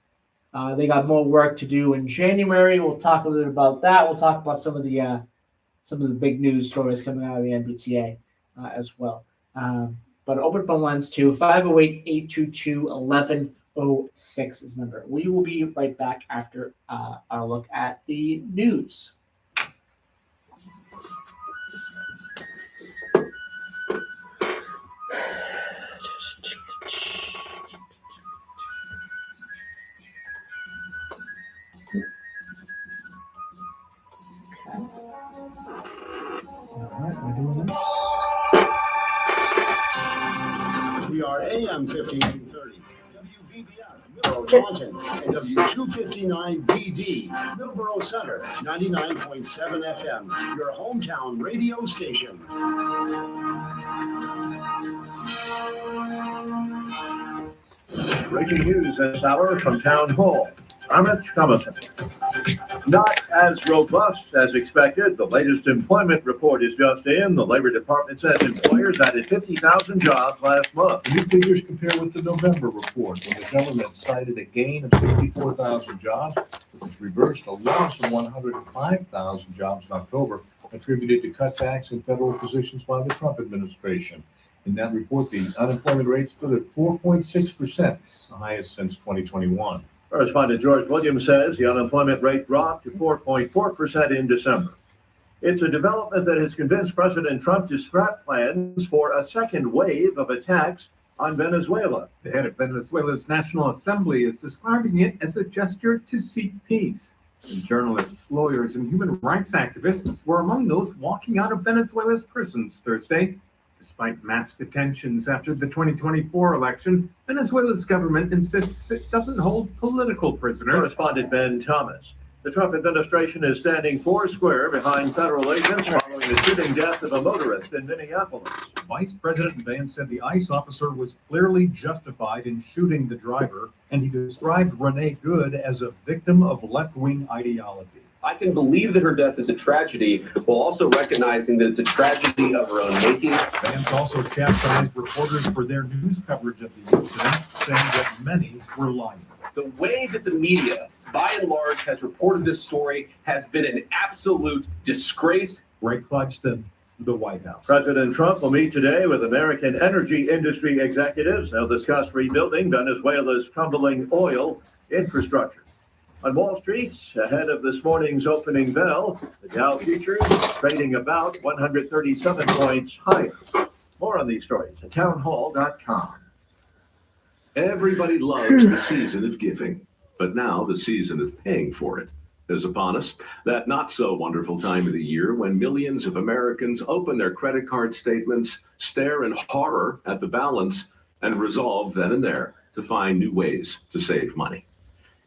they got more work to do in January. We'll talk a little bit about that. We'll talk about some of the big news stories coming out of the MBTA as well. But open phone lines too. 508-822-1106 is the number. We will be right back after our look at the news. We are AM 1530, WVBF, Middleborough, Taunton, and W259BD, Middleborough Center, 99.7 FM, your hometown radio station. Breaking news this hour from Town Hall. Amit Thomason. Not as robust as expected. The latest employment report is just in. The Labor Department says employers added 50,000 jobs last month. The new figures compare with the November report, when the government cited a gain of 64,000 jobs, which reversed a loss of 105,000 jobs in October, attributed to cutbacks in federal positions by the Trump administration. In that report, the unemployment rate stood at 4.6%, the highest since 2021. Correspondent George Williams says the unemployment rate dropped to 4.4% in December. It's a development that has convinced President Trump to scrap plans for a second wave of attacks on Venezuela. The head of Venezuela's National Assembly is describing it as a gesture to seek peace. And journalists, lawyers, and human rights activists were among those walking out of Venezuela's prisons Thursday. Despite mass detentions after the 2024 election, Venezuela's government insists it doesn't hold political prisoners. Correspondent Ben Thomas. The Trump administration is standing foursquare behind federal agents following the shooting death of a motorist in Minneapolis. Vice President Vance said the ICE officer was clearly justified in shooting the driver, and he described Renee Good as a victim of left-wing ideology. I can believe that her death is a tragedy, while also recognizing that it's a tragedy of her own making. Vance also chastised reporters for their news coverage of the incident, saying that many were lying. The way that the media, by and large, has reported this story has been an absolute disgrace. Greg Clugston, the White House. President Trump will meet today with American energy industry executives. They'll discuss rebuilding Venezuela's crumbling oil infrastructure. On Wall Street, ahead of this morning's opening bell, the Dow futures trading about 137 points higher. More on these stories at townhall.com. Everybody loves the season of giving, but now the season of paying for it is upon us. That not so wonderful time of the year when millions of Americans open their credit card statements, stare in horror at the balance, and resolve then and there to find new ways to save money.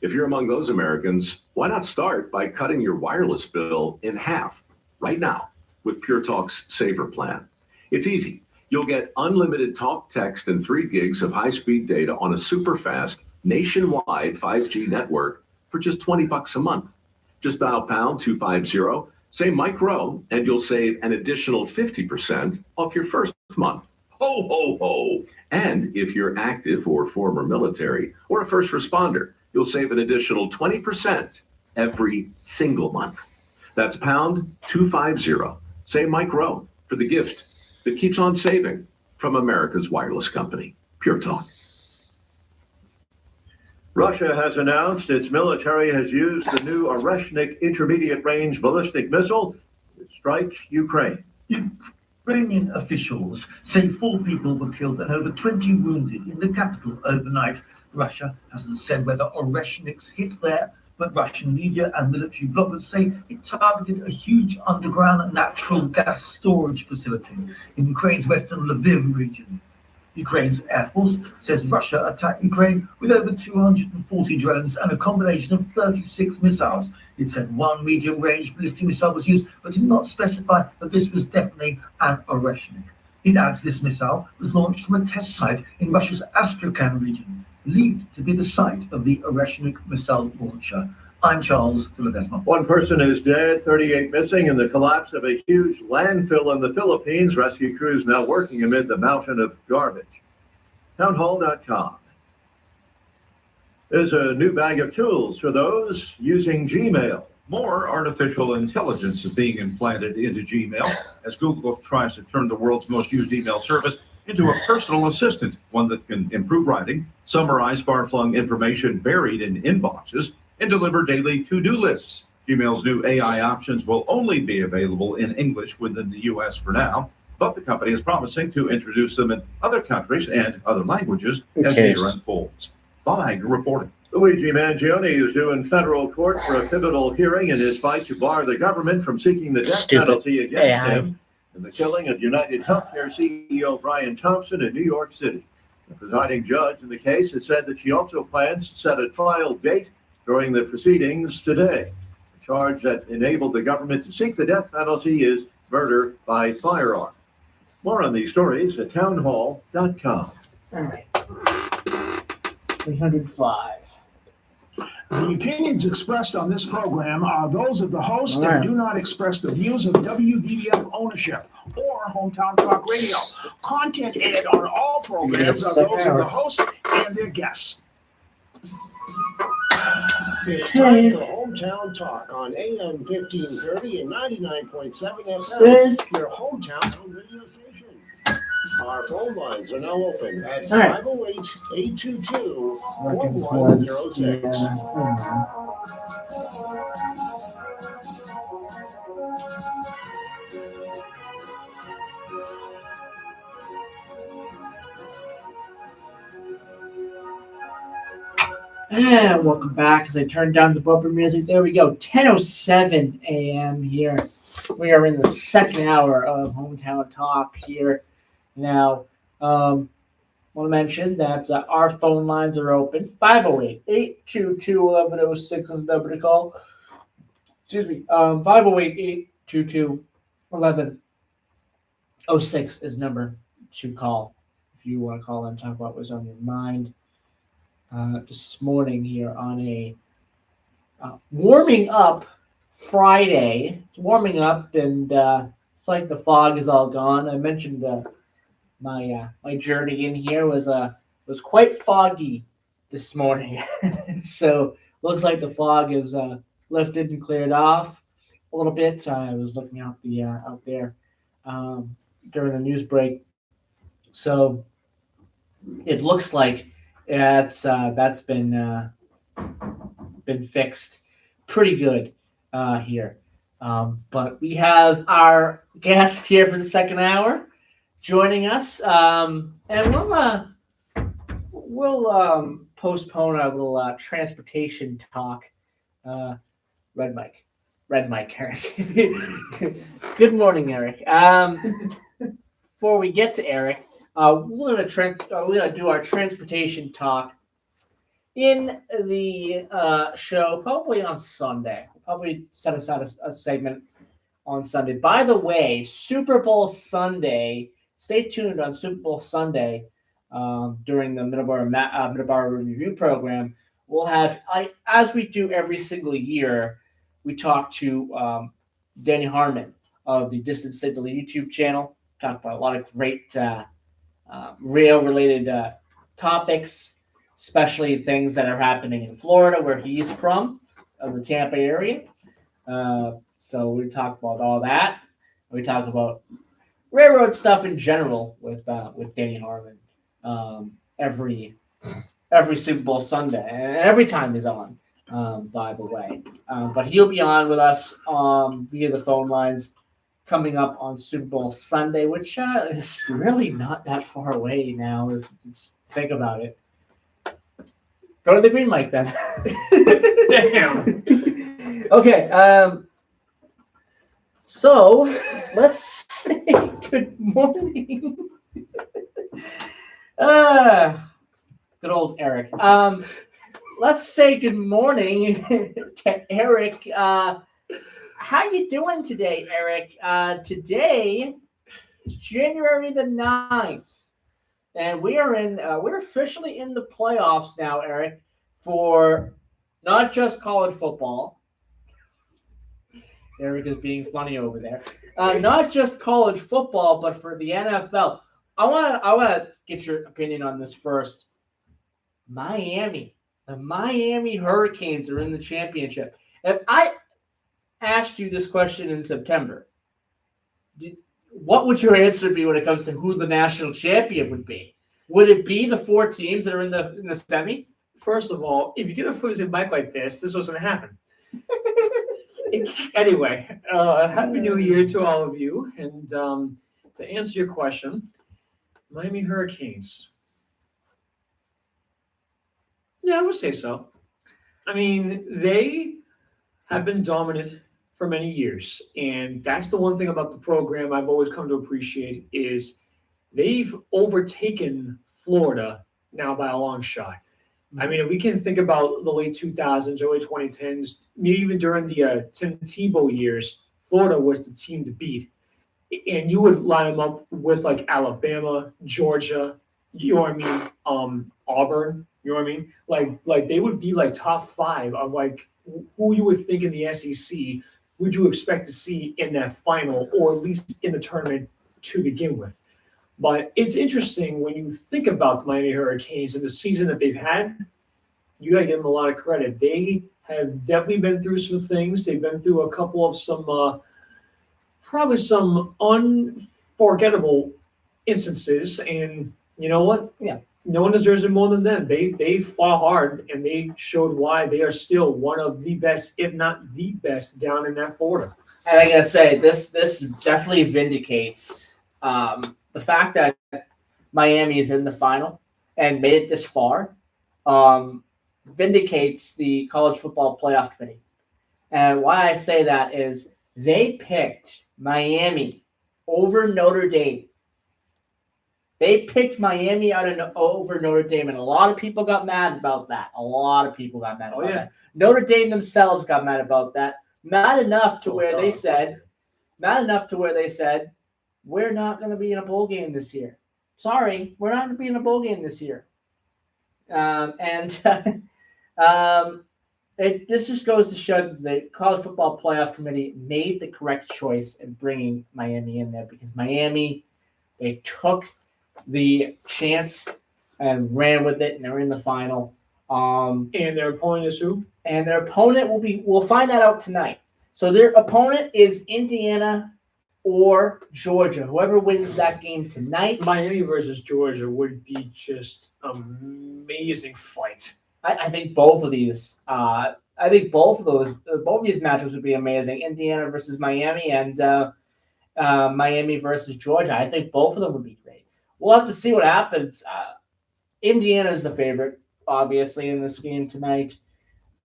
If you're among those Americans, why not start by cutting your wireless bill in half right now with Pure Talk's Saver plan? It's easy. You'll get unlimited talk, text, and 3 gigs of high-speed data on a super-fast, nationwide 5G network for just $20 a month. Just dial pound 250, say Mike Rowe, and you'll save an additional 50% off your first month. Ho, ho, ho. And if you're active or former military or a first responder, you'll save an additional 20% every single month. That's pound 250. Say Mike Rowe for the gift that keeps on saving from America's wireless company, Pure Talk. Russia has announced its military has used the new Oreshnik intermediate-range ballistic missile to strike Ukraine. Ukrainian officials say 4 people were killed and over 20 wounded in the capital overnight. Russia hasn't said whether Oreshniks hit there, but Russian media and military bloggers say it targeted a huge underground natural gas storage facility in Ukraine's western Lviv region. Ukraine's Air Force says Russia attacked Ukraine with over 240 drones and a combination of 36 missiles. It said 1 medium-range ballistic missile was used, but did not specify that this was definitely an Oreshnik. It adds this missile was launched from a test site in Russia's Astrakhan region, believed to be the site of the Oreshnik missile launcher. I'm Charles de Ledesma. One person is dead, 38 missing in the collapse of a huge landfill in the Philippines. Rescue crews now working amid the mountain of garbage. Townhall.com. There's a new bag of tools for those using Gmail. More artificial intelligence is being implanted into Gmail as Google tries to turn the world's most used email service into a personal assistant, one that can improve writing, summarize far-flung information buried in inboxes, and deliver daily to-do lists. Gmail's new AI options will only be available in English within the U.S. for now, but the company is promising to introduce them in other countries and other languages as the year unfolds. Bob Hager reporting. Luigi Mangione is due in federal court for a pivotal hearing in his fight to bar the government from seeking the death penalty against him in the killing of United Healthcare CEO Brian Thompson in New York City. The presiding judge in the case has said that she also plans to set a trial date during the proceedings today. The charge that enabled the government to seek the death penalty is murder by firearm. More on these stories at townhall.com. All right. 305. The opinions expressed on this program are those of the host and do not express the views of WVBF ownership or Hometown Talk Radio. Content aired on all programs are those of the host and their guests. It's time for Hometown Talk on AM 1530 and 99.7 FM, your hometown radio station. Our phone lines are now open at 508-822-4106. And welcome back as I turn down the bumper music. There we go. 10:07 a.m. here. We are in the second hour of Hometown Talk here. Now, want to mention that our phone lines are open. 508-822-1106 is the number to call. Excuse me. 508-822-1106 is number to call if you want to call and talk about what's on your mind. This morning here on a warming up Friday. It's warming up and it's like the fog is all gone. I mentioned my journey in here was quite foggy this morning. So looks like the fog is lifted and cleared off a little bit. I was looking out there during the news break. So it looks like that's been fixed pretty good here. But we have our guest here for the second hour joining us, and we'll postpone our little transportation talk. Red mic, Eric. Good morning, Eric. Before we get to Eric, we're gonna do our transportation talk in the show probably on Sunday. We'll probably set aside a segment on Sunday. By the way, Super Bowl Sunday. Stay tuned on Super Bowl Sunday during the Middleborough Review program. We'll have, as we do every single year, we talk to Danny Harmon of the Distant Signal YouTube channel. Talk about a lot of great rail-related topics, especially things that are happening in Florida, where he's from, the Tampa area. So we talk about all that. We talk about railroad stuff in general with Danny Harmon every Super Bowl Sunday, and every time he's on. By the way, but he'll be on with us via the phone lines coming up on Super Bowl Sunday, which is really not that far away now if you think about it. Go to the green mic then. Damn. Okay. So let's say good morning. Good old Eric. Let's say good morning to Eric. How you doing today, Eric? Today It's January the 9th. And we're officially in the playoffs now, Eric, for not just college football. Eric is being funny over there. Not just college football, but for the NFL. I want to get your opinion on this first. The Miami Hurricanes are in the championship. If I asked you this question in September, what would your answer be when it comes to who the national champion would be? Would it be the 4 teams that are in the semi? First of all, if you get a frozen mic like this was going to happen. Anyway, Happy New Year to all of you. And to answer your question, Miami Hurricanes. Yeah, I would say so. I mean, they have been dominant for many years. And that's the one thing about the program I've always come to appreciate is they've overtaken Florida now by a long shot. I mean, if we can think about the late 2000s, early 2010s, maybe even during the Tim Tebow years, Florida was the team to beat. And you would line them up with like Alabama, Georgia, you know what I mean, Auburn, you know what I mean? Like they would be like top 5 of like who you would think in the SEC would you expect to see in that final or at least in the tournament to begin with. But it's interesting when you think about the Miami Hurricanes and the season that they've had, you got to give them a lot of credit. They have definitely been through some things. They've been through a couple of probably some unforgettable instances. And you know what? Yeah, no one deserves it more than them. They fought hard and they showed why they are still one of the best, if not the best, down in that Florida. And I got to say, this definitely vindicates the fact that Miami is in the final and made it this far vindicates the college football playoff committee. And why I say that is they picked Miami over Notre Dame. They picked Miami over Notre Dame, and a lot of people got mad about that. That. Notre Dame themselves got mad about that. Mad enough to where they said, we're not going to be in a bowl game this year. Sorry, we're not going to be in a bowl game this year. This just goes to show that the College Football Playoff Committee made the correct choice in bringing Miami in there because Miami, they took the chance and ran with it, and they're in the final. And their opponent is who? And their opponent we'll find that out tonight. So their opponent is Indiana or Georgia. Whoever wins that game tonight. Miami versus Georgia would be just amazing fight. I think both of these. Both of these matches would be amazing. Indiana versus Miami and Miami versus Georgia. I think both of them would be great. We'll have to see what happens. Indiana is the favorite, obviously, in this game tonight,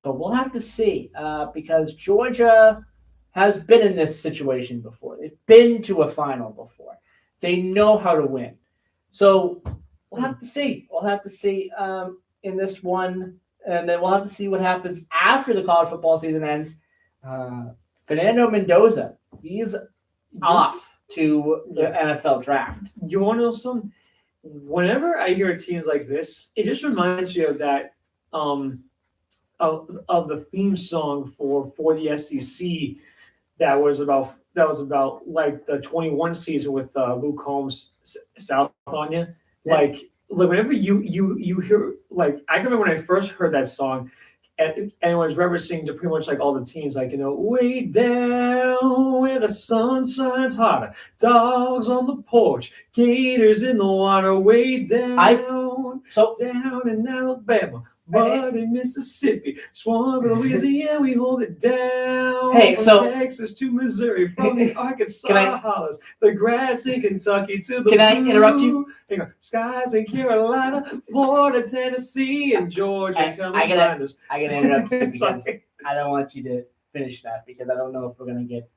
but we'll have to see because Georgia has been in this situation before. They've been to a final before. They know how to win. So we'll have to see. In this one, and then we'll have to see what happens after the college football season ends. Fernando Mendoza, he's off to the NFL draft. You want to know something? Whenever I hear teams like this, it just reminds me of that of the theme song for the SEC that was about like the 21 season with Luke Combs, South on you. Yeah. Like whenever you hear, like, I can remember when I first heard that song, and it was referencing to pretty much like all the teams, like, you know, way down where the sun shines harder, dogs on the porch, gators in the water, way down, down in Alabama, mud in Mississippi, swamp in Louisiana, we hold it down. Hey, from Texas to Missouri, from the Arkansas hollers, the grass in Kentucky to the Can I interrupt you? Skies in Carolina, Florida, Tennessee, and Georgia. I gotta interrupt you because I don't want you to finish that because I don't know if we're gonna get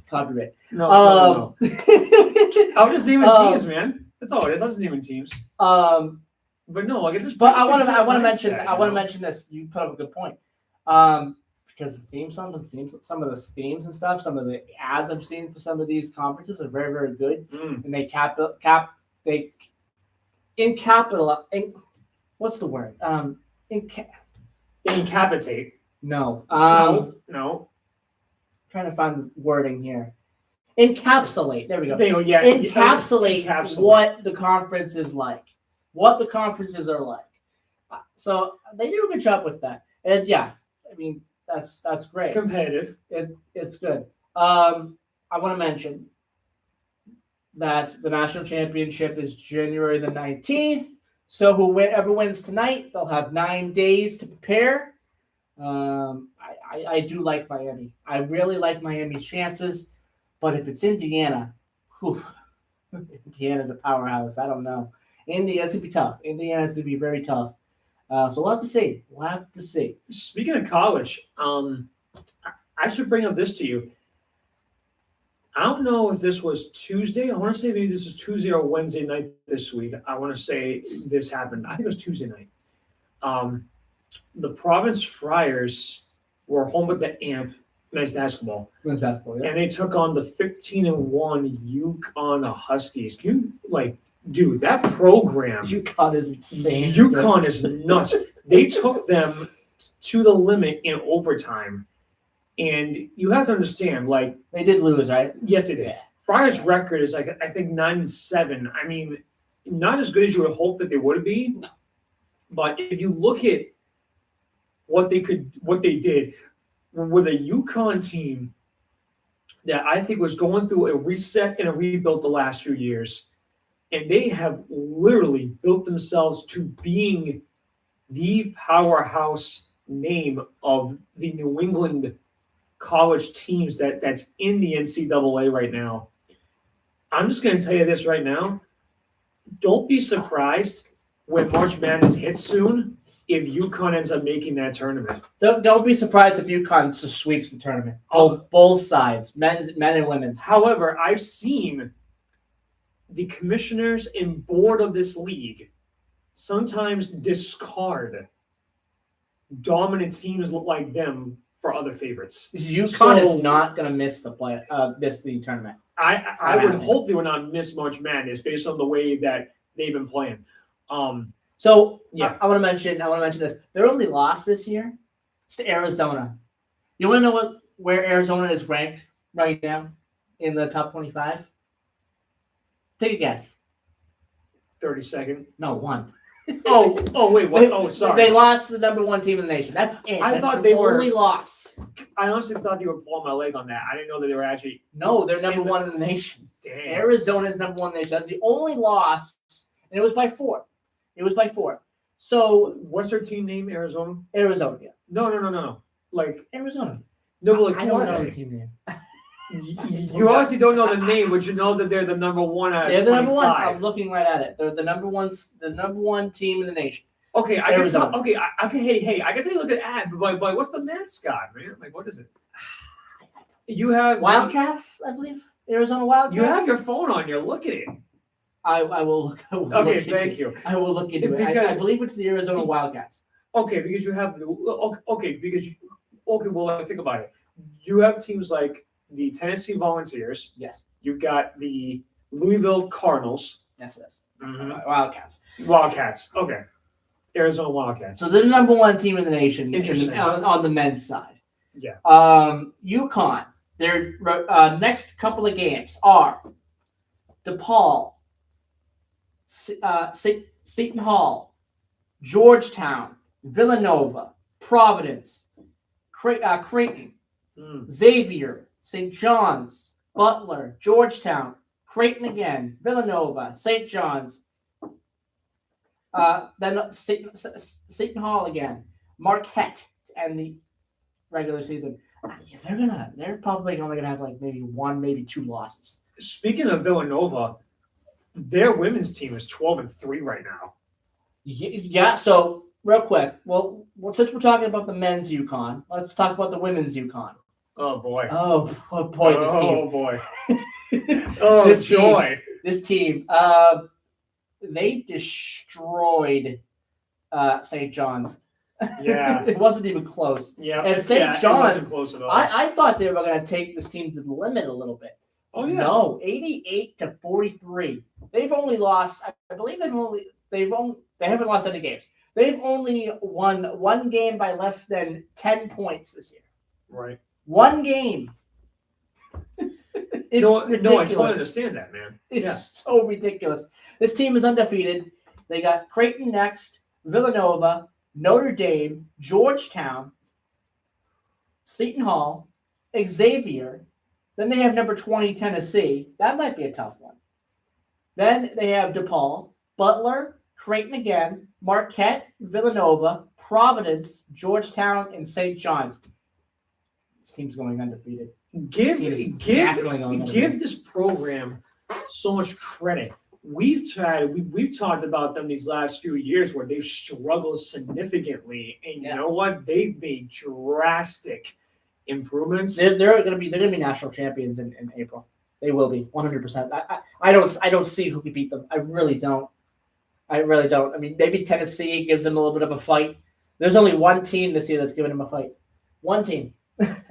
copyright. No. I'm just naming teams, man. That's all it is. I'm just naming teams. But no, like, I want to mention this. You put up a good point. because the themes, some of the themes and stuff, some of the ads I've seen for some of these conferences are very, very good, and they what's the word? Incapitate. No. No. Trying to find the wording here. Encapsulate. There we go. Yeah. Encapsulate what the conference is like, what the conferences are like. So they do a good job with that, and yeah, I mean that's great. Competitive. It's good. I want to mention that the national championship is January the 19th. So whoever wins tonight, they'll have 9 days to prepare. I do like Miami. I really like Miami's chances, but if it's Indiana, Indiana's a powerhouse. I don't know. Indiana's gonna be tough. Indiana's gonna be very tough. So we'll have to see. We'll have to see. Speaking of college, I should bring up this to you. I don't know if this was Tuesday. I want to say maybe this was Tuesday or Wednesday night this week. I want to say this happened. I think it was Tuesday night. The Providence Friars were home with the AMP men's basketball. Men's basketball, yeah. And they took on the 15-1 UConn Huskies. Dude, that program. UConn is insane. UConn is nuts. They took them to the limit in overtime. And you have to understand, they did lose, right? Yes, they did. Yeah. Friars' record is I think 9-7. I mean, not as good as you would hope that they would be. No. But if you look at what they did with a UConn team that I think was going through a reset and a rebuild the last few years, and they have literally built themselves to being the powerhouse name of the New England college teams that's in the NCAA right now. I'm just going to tell you this right now. Don't be surprised when March Madness hits soon if UConn ends up making that tournament. Don't be surprised if UConn just sweeps the tournament. Both sides, men and women's. However, I've seen the commissioners and board of this league sometimes discard dominant teams like them for other favorites. UConn is not going to miss the tournament. I would hope they would not miss March Madness based on the way that they've been playing. So yeah, I want to mention this. Their only loss this year is to Arizona. You want to know where Arizona is ranked right now in the top 25? Take a guess. 32nd. No, one. Oh, wait, what? Oh, sorry. They lost to the number one team in the nation. That's it. I That's thought their they were only loss. I honestly thought they were pulling my leg on that. I didn't know that they were actually. No, they're number one in the nation. Damn. Arizona's number one in the nation. That's the only loss, and it was by 4. So what's their team name? Arizona. Arizona. Yeah. No. Like Arizona. No, but like I don't know the team name. You honestly don't know the name, but you know that they're the number one out of 25. They're the number one. I'm looking right at it. They're the number one team in the nation. Okay, I can tell. Okay, hey, I can take a look at ad, but what's the mascot, man? Like, what is it? You have Wildcats, I believe. Arizona Wildcats. You have your phone on you. Look at it. I will look. Okay, thank you. I will look into it. I believe it's the Arizona Wildcats. Okay, because you have well, think about it. You have teams like the Tennessee Volunteers. Yes. You've got the Louisville Cardinals. Yes. Mm-hmm. Wildcats. Okay. Arizona Wildcats. So they're the number one team in the nation on the men's side. Yeah. UConn. Their next couple of games are DePaul, Seton Hall, Georgetown, Villanova, Providence, Creighton, Xavier, St. John's, Butler, Georgetown, Creighton again, Villanova, St. John's, then Seton Hall again, Marquette, and the regular season. They're probably only gonna have like maybe 1, maybe 2 losses. Speaking of Villanova, their women's team is 12-3 right now. Yeah. So real quick, well, since we're talking about the men's UConn, let's talk about the women's UConn. Oh boy. Oh boy. This team. Oh boy. Oh this joy. This team. They destroyed St. John's. Yeah. It wasn't even close. Yeah. And St. Yeah, it John's, wasn't close at all. I thought they were going to take this team to the limit a little bit. Oh, yeah. No, 88-43. They've only lost. I believe they haven't lost any games. They've only won one game by less than 10 points this year. Right. One game. It's No, I ridiculous. totally understand that, man. It's so ridiculous. This team is undefeated. They got Creighton next, Villanova, Notre Dame, Georgetown, Seton Hall, Xavier. Then they have number 20, Tennessee. That might be a tough one. Then they have DePaul, Butler, Creighton again, Marquette, Villanova, Providence, Georgetown, and St. John's. This team's going undefeated. Give this program so much credit. We've talked about them these last few years where they've struggled significantly, and you know what? They've made drastic improvements. They're gonna be national champions in April. They will be 100%. I don't see who could beat them. I really don't. I mean, maybe Tennessee gives them a little bit of a fight. There's only one team this year that's given them a fight. One team.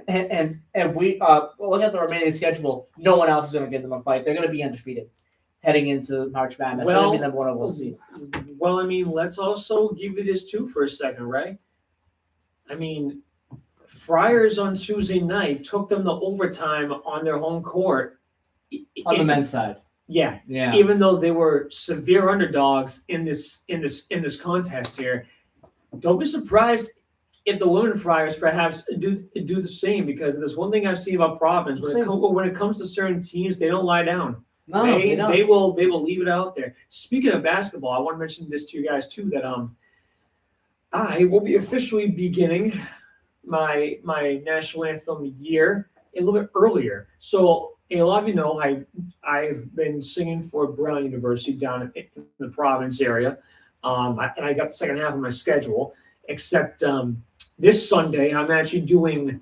and we looking at the remaining schedule, no one else is going to give them a fight. They're going to be undefeated heading into March Madness. They're going to be number one. We'll see. Well, I mean, let's also give you this too for a second, right? I mean, Friars on Tuesday night took them to overtime on their home court. On the men's side. Yeah. Yeah. Even though they were severe underdogs in this contest here, don't be surprised if the women Friars perhaps do the same, because there's one thing I've seen about Providence when it comes to certain teams, they don't lie down. No, they don't. They will leave it out there. Speaking of basketball, I want to mention this to you guys too, that I will be officially beginning my national anthem year a little bit earlier. So a lot of you know I've been singing for Brown University down in the Providence area. And I got the second half of my schedule, except this Sunday I'm actually doing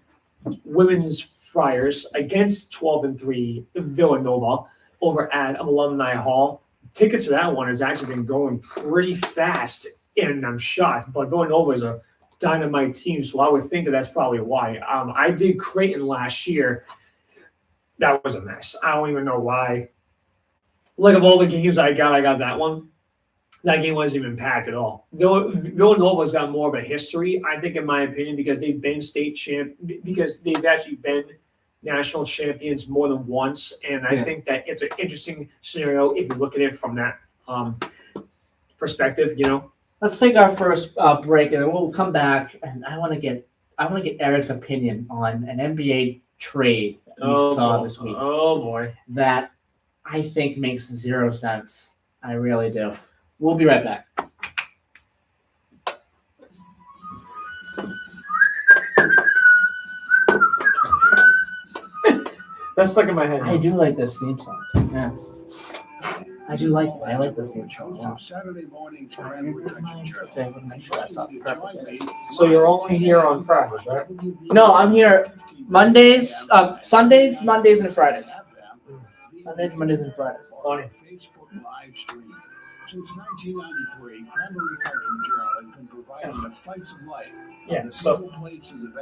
women's Friars against 12-3 Villanova over at Alumni Hall. Tickets for that one has actually been going pretty fast, and I'm shocked. But Villanova is a dynamite team, so I would think that's probably why. I did Creighton last year. That was a mess. I don't even know why. Like, of all the games I got that one. That game wasn't even packed at all. Villanova's got more of a history, I think, in my opinion, because they've been because they've actually been national champions more than once. And I think that it's an interesting scenario if you look at it from that perspective, you know. Let's take our first break, and then we'll come back. And I want to get Eric's opinion on an NBA trade that we saw this week. Oh boy, that I think makes 0 sense. I really do. We'll be right back. That's stuck in my head. I do like this theme song. Yeah. I do like it. I like this theme song. Yeah. Saturday morning for Emory Country Journal. Okay, we'll make sure that's up. So you're only here on Fridays, right? No, I'm here Mondays, Sundays, Mondays, and Fridays. Sundays, Mondays, and Fridays. Funny. Facebook live stream. Since 1993, Cranberry Country Journal has been providing a slice of life. Yeah, so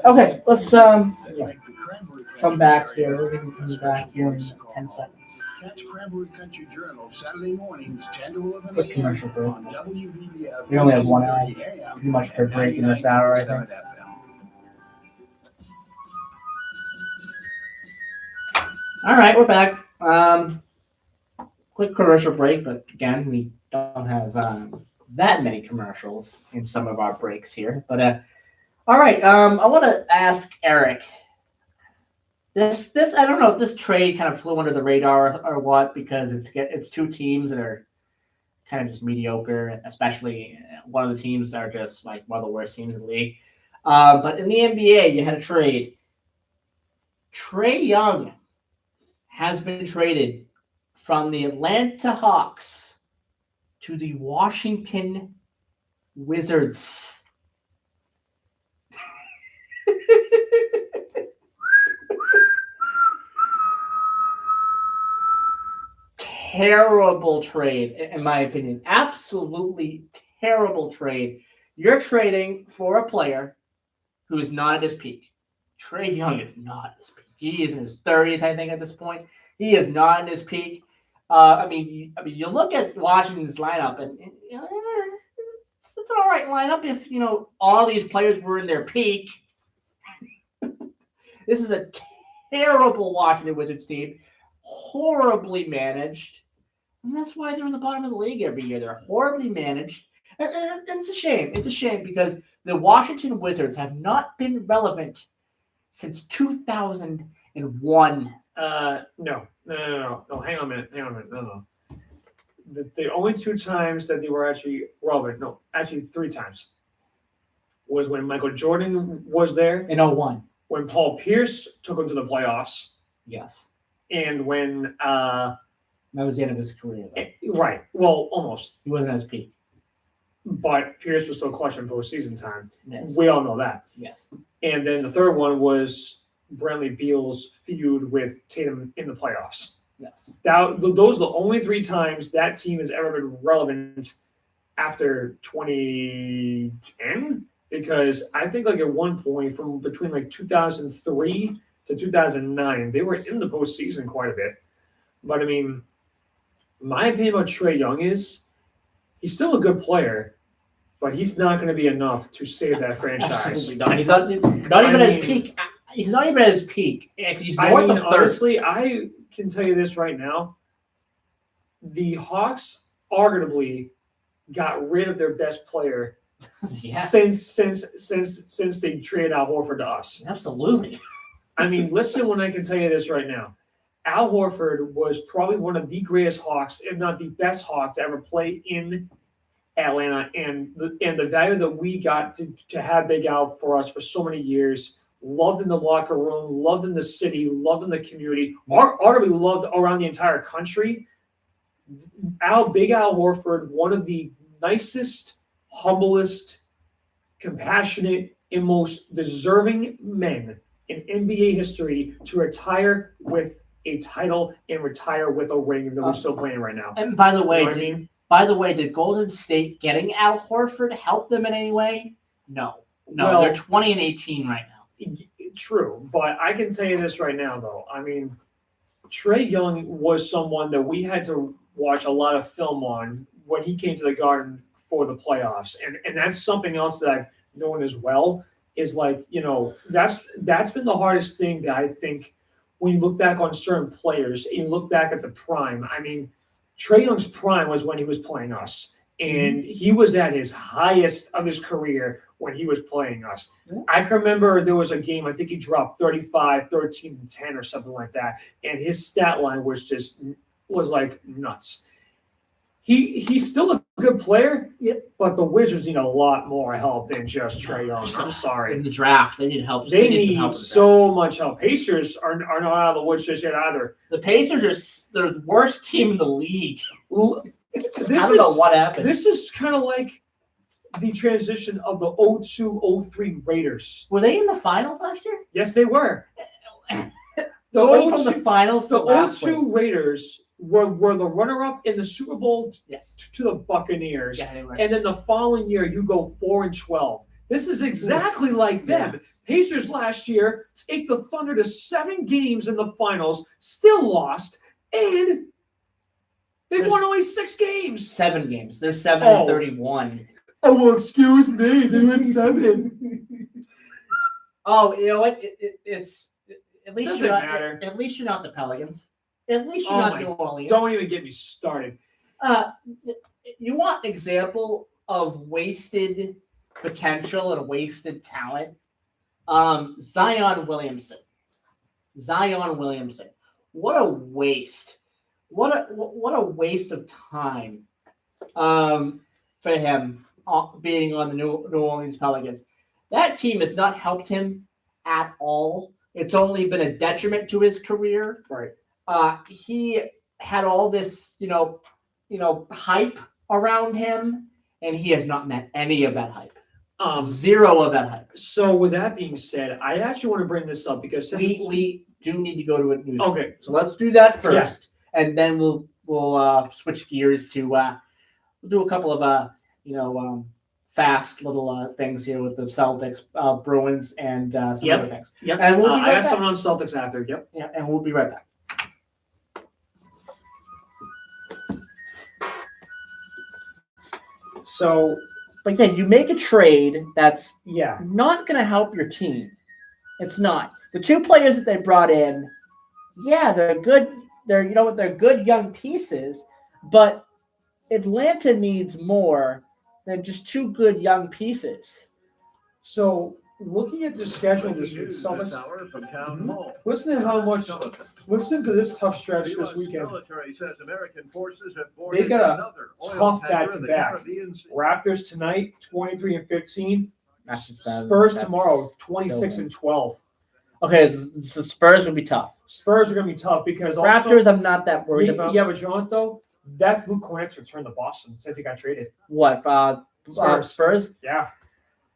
okay, let's come back here. We're going to come back here in 10 seconds. Catch Cranberry Country Journal Saturday mornings 10 to 11 Quick commercial break. on WVBF. We only have 1 hour, pretty much per break in this hour, I think. All right, we're back. Quick commercial break, but again, we don't have that many commercials in some of our breaks here. But all right, I want to ask Eric. This I don't know if this trade kind of flew under the radar or what, because it's two teams that are kind of just mediocre, especially one of the teams that are just like one of the worst teams in the league. But in the NBA, you had a trade. Trae Young has been traded from the Atlanta Hawks to the Washington Wizards. Terrible trade, in my opinion. Absolutely terrible trade. You're trading for a player who is not at his peak. Trae Young is not at his peak. He is in his 30s, I think, at this point. He is not in his peak. I mean, you look at Washington's lineup, and it's an all right lineup if all these players were in their peak. This is a terrible Washington Wizards team, horribly managed, and that's why they're in the bottom of the league every year. They're horribly managed, and it's a shame. It's a shame because the Washington Wizards have not been relevant since 2001. No. Hang on a minute. No. The only 2 times that they were actually relevant, no, actually 3 times, was when Michael Jordan was there. In 01. When Paul Pierce took them to the playoffs. Yes. And when... that was the end of his career, though. Right. Well, almost. He wasn't at his peak. But Pierce was still clutch in postseason time. Yes. We all know that. Yes. And then the third one was Bradley Beal's feud with Tatum in the playoffs. Yes. Those are the only 3 times that team has ever been relevant after 2010. Because I think like at one point from between like 2003 to 2009, they were in the postseason quite a bit. But I mean, my opinion about Trae Young is he's still a good player, but he's not going to be enough to save that franchise. Absolutely not. He's not even at his peak. He's not even at his peak. If he's north of 30. Honestly, I can tell you this right now. The Hawks arguably got rid of their best player since they traded Al Horford to us. Absolutely. I mean, listen when I can tell you this right now. Al Horford was probably one of the greatest Hawks, if not the best Hawks to ever play in Atlanta, and the value that we got to have Big Al for us for so many years, loved in the locker room, loved in the city, loved in the community, arguably loved around the entire country. Big Al Horford, one of the nicest, humblest, compassionate, and most deserving men in NBA history to retire with a title and retire with a ring that we're still playing right now. And by the way, You know what I mean? By the way, did Golden State getting Al Horford help them in any way? No. Well, they're 20 and 18 right now. True, but I can tell you this right now, though. I mean, Trae Young was someone that we had to watch a lot of film on when he came to the Garden for the playoffs, and that's something else that I've known as well. Is like, that's been the hardest thing that I think when you look back on certain players, and you look back at the prime. I mean, Trae Young's prime was when he was playing us, and he was at his highest of his career when he was playing us. I can remember there was a game, I think he dropped 35, 13, and 10 or something like that, and his stat line was like nuts. He's still a good player, but the Wizards need a lot more help than just Trae Young. I'm sorry. In the draft, they need help. They need some need help so much help. Pacers are not out of the woods just yet either. The Pacers are the worst team in the league. I This don't know what happened. This is kind of like the transition of the 02-03 Raiders. Were they in the finals last year? Yes, they were. Going from the finals to the last 02 place. Raiders were the runner-up in the Super Bowl to the Buccaneers. Yeah, they were. And then the following year, you go 4-12. This is exactly like them. Pacers last year take the Thunder to 7 games in the finals, still lost, and they won only 6 games. 7 games. They're 7-31. Oh, well, excuse me. They went 7. Oh, you know what? It's at least Doesn't you're not, matter. At least you're not the Pelicans. At least you're not New Orleans. Don't even get me started. You want an example of wasted potential and wasted talent? Zion Williamson. What a waste. What a waste of time for him being on the New Orleans Pelicans. That team has not helped him at all. It's only been a detriment to his career. Right. He had all this, hype around him, and he has not met any of that hype. Zero of that hype. So with that being said, I actually want to bring this up because we do need to go to a news. Okay. So let's do that first, Yeah. and then we'll switch gears to we'll do a couple of fast little things here with the Celtics, Bruins, and some Yep. other things. Yep. And we'll be I right got back. someone on Celtics after. Yep. Yeah, and we'll be right back. So, but yeah, you make a trade that's yeah not going to help your team. It's not. The two players that they brought in, yeah, they're good. They're they're good young pieces, but Atlanta needs more than just two good young pieces. So looking at the schedule this week, Celtics. From Town Hall. Listen to how much. Listen to this tough stretch this weekend. Military says American forces have They boarded got a another oil tough tanker in the back-to-back. Caribbean Sea. Raptors tonight, 23-15. That's just bad. Spurs That's tomorrow, 26-12. Okay, so Spurs would be tough. Spurs are going to be tough because also, Raptors, I'm not that worried about. Yeah, but you know what though? That's Luke Cornett's return to Boston since he got traded. What? Spurs? Yeah.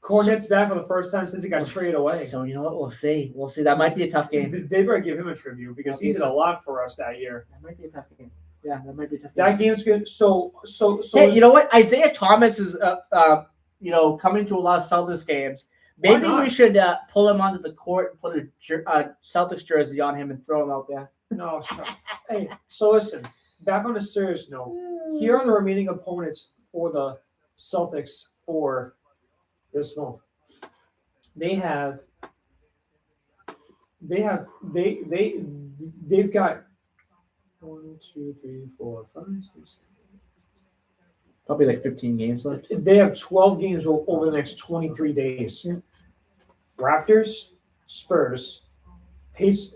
Cornett's back for the first time since he got traded away. So you know what? We'll see. We'll see. That might be a tough game. They better give him a tribute because he did a lot for us that year. That might be a tough game. Yeah, that might be a tough That game. game's good. So. Hey, you know what? Isaiah Thomas is, coming to a lot of Celtics games. Maybe we should pull him onto the court and put a Celtics jersey on him and throw him out there. No, hey, so listen, back on a serious note, here are the remaining opponents for the Celtics for this month. They've got 1, 2, 3, 4, 5, 6. Probably like 15 games left. They have 12 games over the next 23 days. Yeah. Raptors, Spurs, Pace.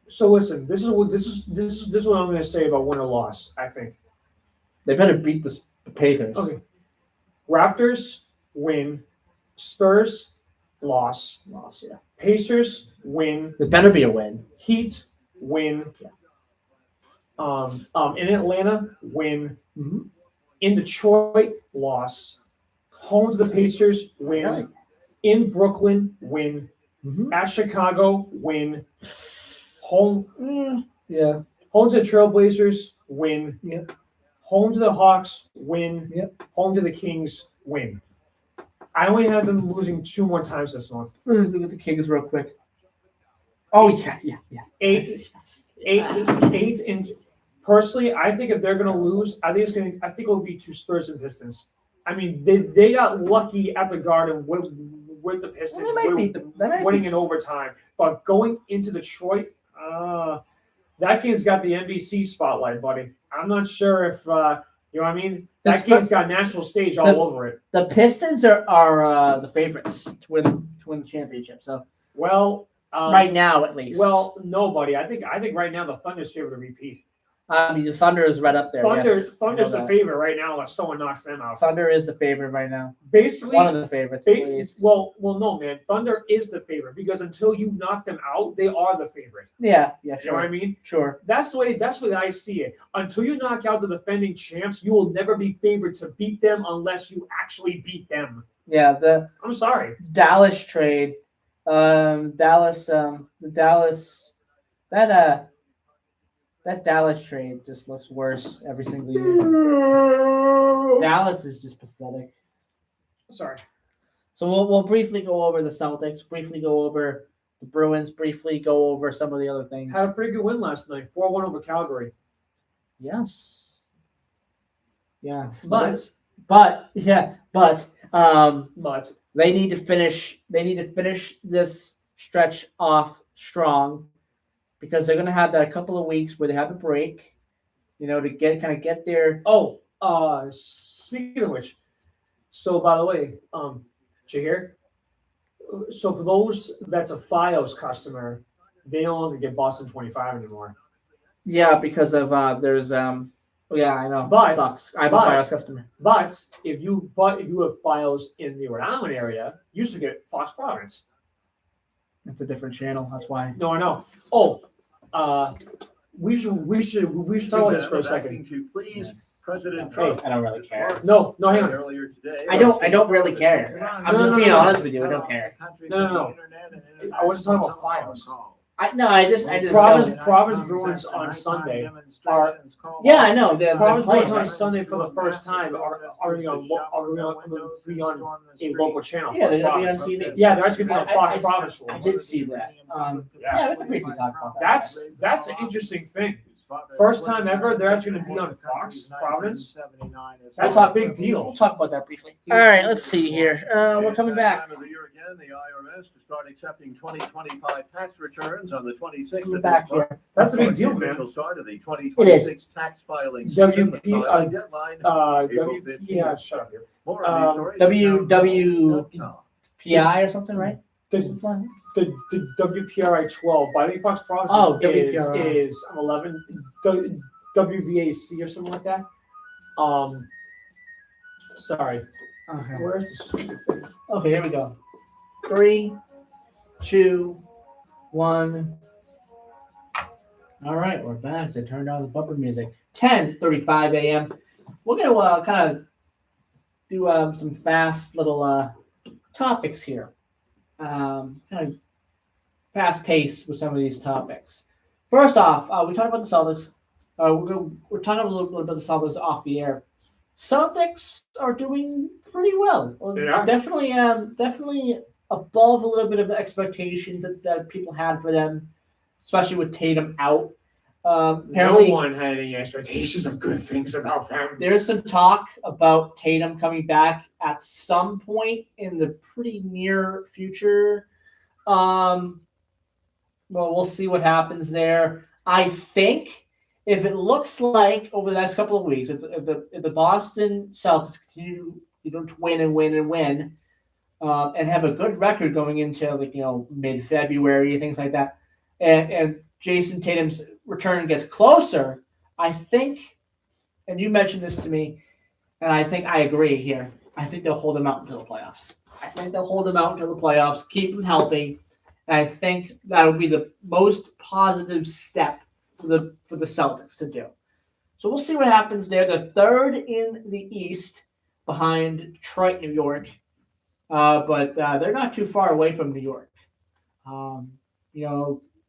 So listen, this is what I'm going to say about win or loss. I think they better beat the Pacers. Okay. Raptors win, Spurs loss, yeah. Pacers win. It better be a win. Heat win. Yeah. In Atlanta win. Mm-hmm. In Detroit loss. Home to the Pacers win. Right. In Brooklyn win. Mm-hmm. At Chicago win. Home. Yeah. Home to the Trailblazers win. Yep. Home to the Hawks win. Yep. Home to the Kings win. I only have them losing 2 more times this month. Let's look at the Kings real quick. Oh yeah. 8 and personally, I think if they're going to lose, I think it will be to Spurs and Pistons. I mean, they got lucky at the Garden with the Pistons winning in overtime, but going into Detroit, that game's got the NBC spotlight, buddy. I'm not sure if you know what I mean. That game's got national stage all over it. The Pistons are the favorites to win the championship. So right now at least. Well, no, buddy. I think right now the Thunder's favored to repeat. The Thunder is right up there. Thunder's the favorite right now unless someone knocks them out. Thunder is the favorite right now. Basically, one of the favorites. At least. Well, no, man. Thunder is the favorite because until you knock them out, they are the favorite. Yeah, sure. You know what I mean? Sure. That's the way I see it. Until you knock out the defending champs, you will never be favored to beat them unless you actually beat them. Yeah, I'm sorry. Dallas trade. That Dallas trade just looks worse every single year. Dallas is just pathetic. Sorry. So we'll briefly go over the Celtics, briefly go over the Bruins, briefly go over some of the other things. Had a pretty good win last night, 4-1 over Calgary. Yes. Yeah. But they need to finish this stretch off strong because they're gonna have that couple of weeks where they have a break, to get their. Speaking of which, so by the way, did you hear? So for those that's a FiOS customer, they no longer get Boston 25 anymore. Yeah, because of there's yeah, I know. But it sucks. I'm a FiOS customer. But if you have FiOS in the Rhode Island area, you used to get Fox Providence. It's a different channel. That's why. No, I know. Oh, we should talk about this for a second. Please, President Trump. I don't really care. No, hang on. Earlier today, I don't really care. I'm just being honest with you. I don't care. No. I wasn't talking about FiOS. Providence Bruins on Sunday are. Yeah, I know. They're Providence playing, Bruins on right? Sunday for the first time are going to be on a local channel. Yeah, they're Fox gonna be on Providence. TV. Yeah, they're actually going to be on Fox I Providence. for I once. did see that. Yeah, we can briefly talk about that. That's an interesting thing. First time ever, they're actually going to be on Fox Providence. That's a big deal. We'll talk about that briefly. All right, let's see here. We're coming back. Time of the year again, the IRS to start accepting 2025 tax returns on the 26th Coming of back this month. here. That's a big Marks deal, the man. official start of the It 2026 tax filing season. The filing deadline, April 15th. Yeah, shut up here. More on these stories. WWPI or something, right? The WPRI 12, but I think Fox Providence Oh, WPRI. is 11 WVAC or something like that. Sorry. Okay. Where's the stupid thing? Okay, here we go. 3, 2, 1. All right, we're back. So turn down the bumper music. 10:35 a.m. We're gonna kind of do some fast little topics here. Kind of fast pace with some of these topics. First off, we talked about the Celtics. We're talking a little bit about the Celtics off the air. Celtics are doing pretty well. Yeah. Definitely above a little bit of the expectations that people had for them, especially with Tatum out. Apparently, no one had any expectations of good things about them. there's some talk about Tatum coming back at some point in the pretty near future. Well, we'll see what happens there. I think if it looks like over the next couple of weeks, if the Boston Celtics continue to win and have a good record going into mid-February, things like that, and Jason Tatum's return gets closer, I think, and you mentioned this to me, and I think I agree here. I think they'll hold him out until the playoffs. Keep him healthy, and I think that would be the most positive step for the Celtics to do. So we'll see what happens there. The third in the East behind Detroit, New York, but they're not too far away from New York.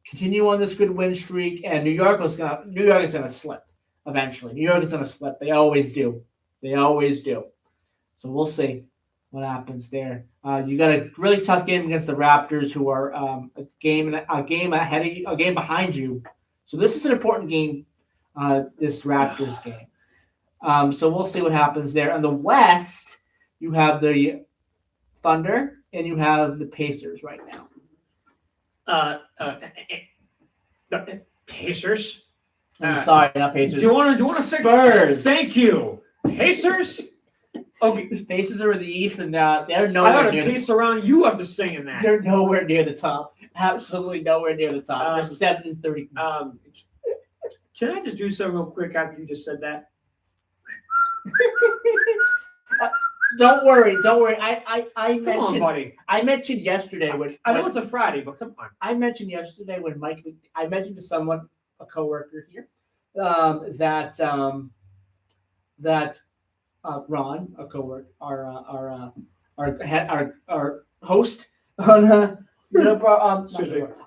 Continue on this good win streak, and New York is gonna slip eventually. New York is gonna slip. They always do. So we'll see what happens there. You got a really tough game against the Raptors, who are a game ahead of you, a game behind you. So this is an important game, this Raptors game. So we'll see what happens there. On the West, you have the Thunder and you have the Pacers right now. Pacers. I'm sorry, not Pacers. Do you want to Spurs? Thank you, Pacers. Okay, Pacers are in the East, and they're I nowhere got a near. pace around you after saying that. They're nowhere near the top. Absolutely nowhere near the top. They're 7-30. Can I just do something real quick after you just said that? Don't worry. I Come mentioned, on, buddy. I mentioned yesterday when I know it's a Friday, but come on. I mentioned yesterday when I mentioned to someone, a coworker here, that Ron, a coworker, our host on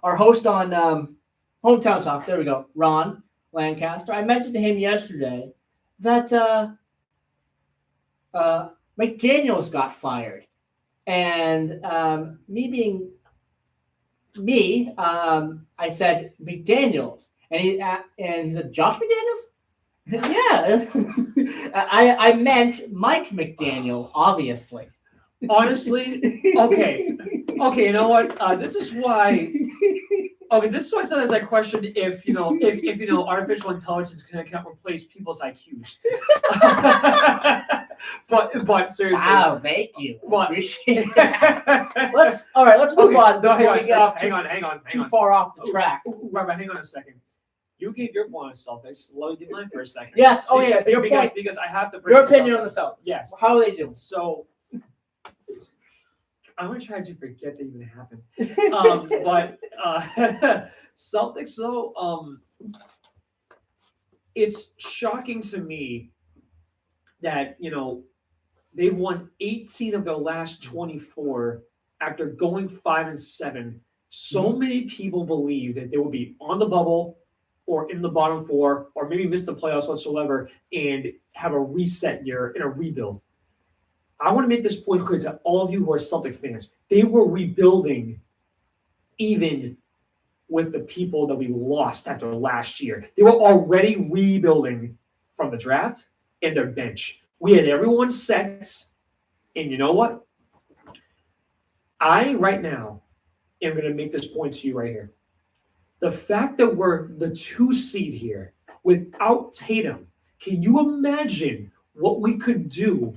our host on Hometown Talk. There we go, Ron Lancaster. I mentioned to him yesterday that McDaniels got fired, and I said McDaniels, and he said Josh McDaniels. Yeah, I meant Mike McDaniel, obviously. Honestly, okay. You know what? This is why. Okay, this is why sometimes I question if artificial intelligence can replace people's IQs. but seriously. Wow, thank you. But, appreciate it. Let's move on. No, Before we get off hang on. too far off the track. Robert, hang on a second. You gave your point on Celtics. Let me give mine for a second. Yes. Oh yeah. Your point. Because I have to bring your opinion on the Celtics. Yes. How are they doing? So I'm gonna try to forget that even happened. But Celtics though, it's shocking to me that they've won 18 of their last 24 after going 5-7 So many people believe that they will be on the bubble or in the bottom four or maybe miss the playoffs whatsoever and have a reset year and a rebuild. I want to make this point clear to all of you who are Celtic fans. They were rebuilding even with the people that we lost after last year. They were already rebuilding from the draft and their bench. We had everyone set, and you know what? I, right now, am going to make this point to you right here. The fact that we're the 2 seed here without Tatum, can you imagine what we could do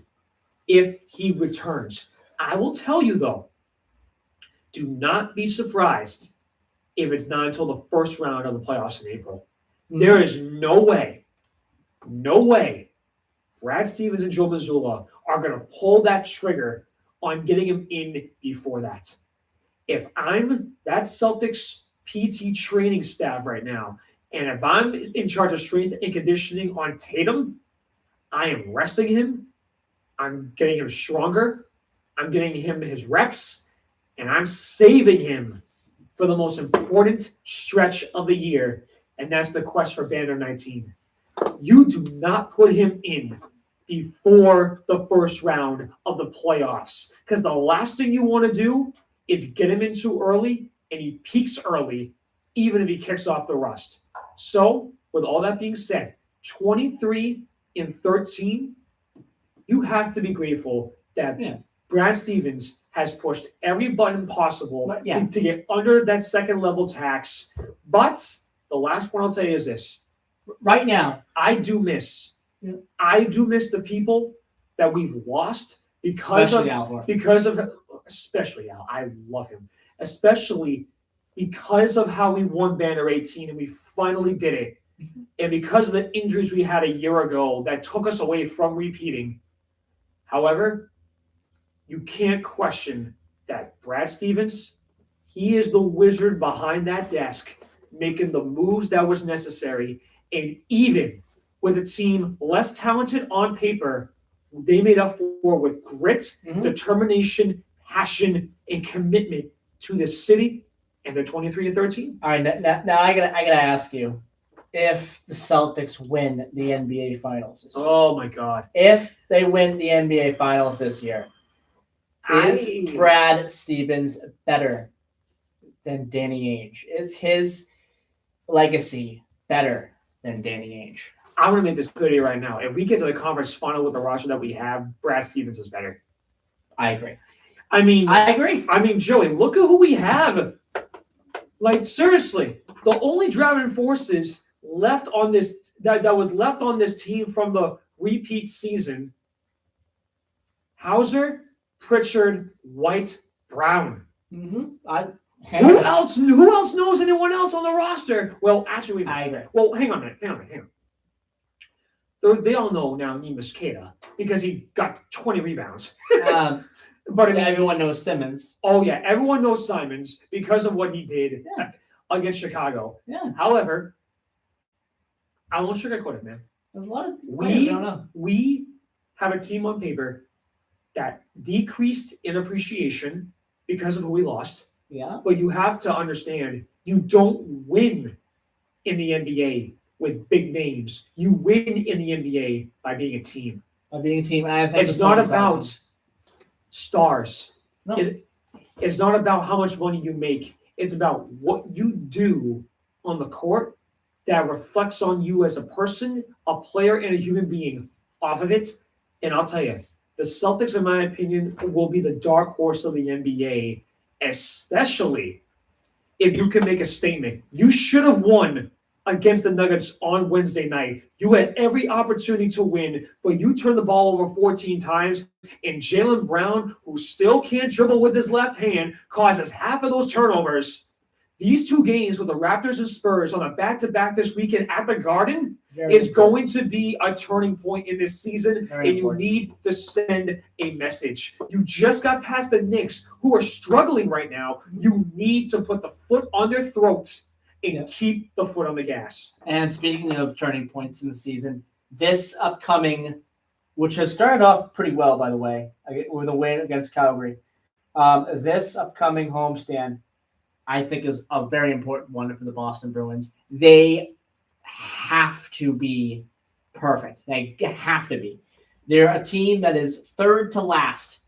if he returns? I will tell you, though, do not be surprised if it's not until the first round of the playoffs in April. There is no way Brad Stevens and Joe Mazzulla are going to pull that trigger on getting him in before that. If I'm that Celtics PT training staff right now, and if I'm in charge of strength and conditioning on Tatum, I am resting him. I'm getting him stronger. I'm getting him his reps, and I'm saving him for the most important stretch of the year, and that's the quest for Banner 19. You do not put him in before the first round of the playoffs, because the last thing you want to do is get him in too early, and he peaks early, even if he kicks off the rust. So, with all that being said, 23-13, you have to be grateful that Brad Stevens has pushed every button possible to get under that second level tax. But the last one I'll tell you is this. Right now, I do miss the people that we've lost especially Al. I love him. Especially because of how we won Banner 18 and we finally did it. And because of the injuries we had a year ago that took us away from repeating. However, you can't question that Brad Stevens, he is the wizard behind that desk, making the moves that was necessary. And even with a team less talented on paper, they made up for with grit, determination, passion, and commitment to this city and they're 23-13. All right, now I gotta ask you, if the Celtics win the NBA Finals this year, oh my God! If they win the NBA Finals this year, is Brad Stevens better than Danny Ainge? Is his legacy better than Danny Ainge? I'm going to make this clear to you right now. If we get to the conference final with the roster that we have, Brad Stevens is better. I agree. I agree. I mean, Joey, look at who we have. Like, seriously, the only driving forces left on this that was left on this team from the repeat season: Hauser, Pritchard, White, Brown. Who else knows anyone else on the roster? Well, actually, I agree. Well, hang on a minute. They all know now Neemias Queta because he got 20 rebounds. But everyone knows Simmons. Oh, yeah. Everyone knows Simons because of what he did against Chicago. Yeah. However, I won't sugarcoat it, man. There's a lot of we have a team on paper that decreased in appreciation because of who we lost. Yeah. But you have to understand, you don't win in the NBA with big names. You win in the NBA by being a team. It's not about stars. No. It's not about how much money you make. It's about what you do on the court that reflects on you as a person, a player, and a human being off of it. And I'll tell you, the Celtics, in my opinion, will be the dark horse of the NBA, especially if you can make a statement. You should have won against the Nuggets on Wednesday night. You had every opportunity to win, but you turned the ball over 14 times, and Jaylen Brown, who still can't dribble with his left hand, causes half of those turnovers. These two games with the Raptors and Spurs on a back-to-back this weekend at the Garden is going to be a turning point in this season, and you need to send a message. You just got past the Knicks, who are struggling right now. You need to put the foot on their throats and keep the foot on the gas. And speaking of turning points in the season, this upcoming, which has started off pretty well, by the way, with a win against Calgary, this upcoming homestand, I think is a very important one for the Boston Bruins. They have to be perfect. They have to be. They're a team that is third to last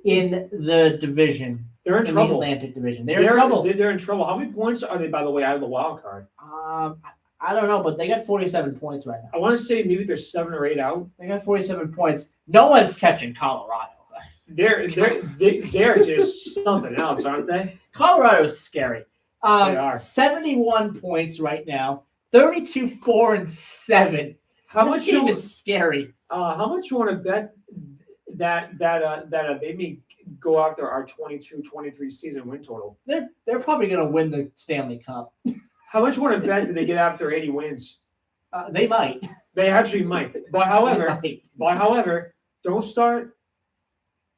in the division. They're in trouble. The Atlantic Division. They're in trouble. They're in trouble. How many points are they, by the way, out of the wild card? I don't know, but they got 47 points right now. I want to say maybe they're 7 or 8 out. They got 47 points. No one's catching Colorado. They're just something else, aren't they? Colorado is scary. They are. 71 points right now. 32, 4, and 7. How This much team you- is scary. How much you want to bet that they may go after our 22-23 season win total? They're probably going to win the Stanley Cup. How much you want to bet that they get after 80 wins? They might. They actually might. But however, don't start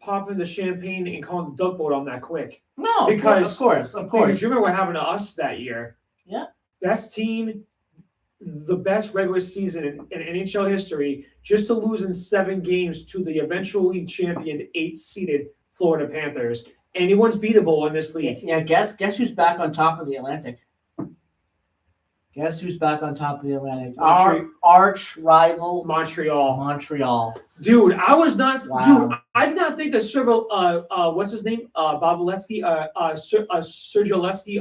popping the champagne and calling the duck boat on that quick. No, because of course. Because you remember what happened to us that year. Yeah. Best team, the best regular season in NHL history, just to lose in 7 games to the eventually champion 8-seeded Florida Panthers. Anyone's beatable in this league. Yeah, guess who's back on top of the Atlantic? Guess who's back on top of the Atlantic? Our arch rival, Montreal. Dude, I was not. Wow. Dude, I did not think that what's his name? Bobrovsky, Sergioleski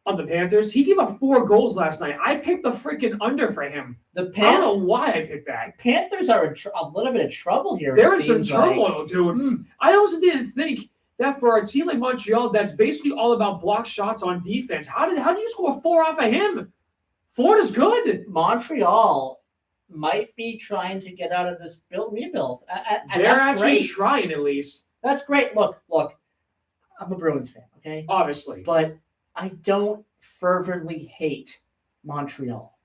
of the Panthers. He gave up 4 goals last night. I picked the freaking under for him. I don't know why I picked that. Panthers are a little bit of trouble here. They're in some turmoil, dude. I also didn't think that for a team like Montreal, that's basically all about block shots on defense. How do you score 4 off of him? Florida's good. Montreal might be trying to get out of this rebuild. And They're that's actually great. trying at least. That's great. Look, I'm a Bruins fan, okay? Obviously. But I don't fervently hate Montreal.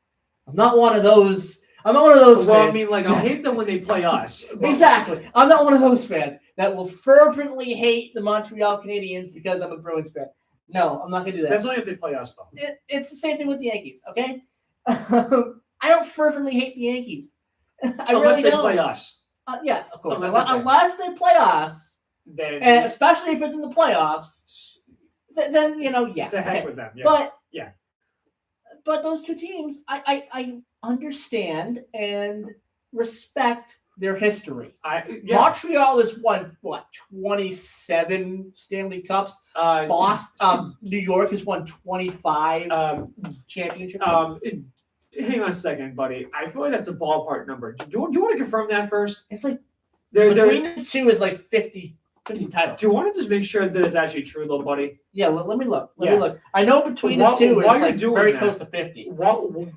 I'm not one of those Well, fans. I mean, like, I'll hate them when they play us. Exactly. I'm not one of those fans that will fervently hate the Montreal Canadiens because I'm a Bruins fan. No, I'm not going to do that. That's only if they play us, though. It's the same thing with the Yankees, okay? I don't fervently hate the Yankees. Unless really they don't. play us. Yes, of course. Unless Unless they play us, Then and especially if it's in the playoffs, then yeah. to heck okay. with them. Yeah. But yeah. But those two teams, I understand and respect their history. Montreal has won 27 Stanley Cups. Boston, New York has won 25 championships. Hang on a second, buddy. I feel like that's a ballpark number. Do you want to confirm that first? It's like between the two is like 50 titles. Do you want to just make sure that it's actually true, little buddy? Yeah, let me look. Let me look. I know between the two is like very close to 50. While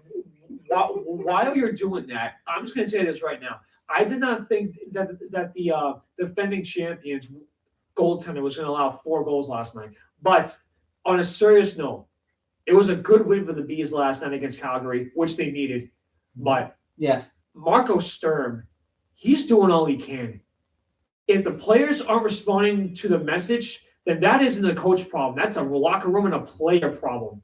you're doing that, I'm just going to tell you this right now. I did not think that the defending champions goaltender was going to allow 4 goals last night. But on a serious note, it was a good win for the Bees last night against Calgary, which they needed. But yes, Marco Sturm, he's doing all he can. If the players aren't responding to the message, then that isn't a coach problem. That's a locker room and a player problem.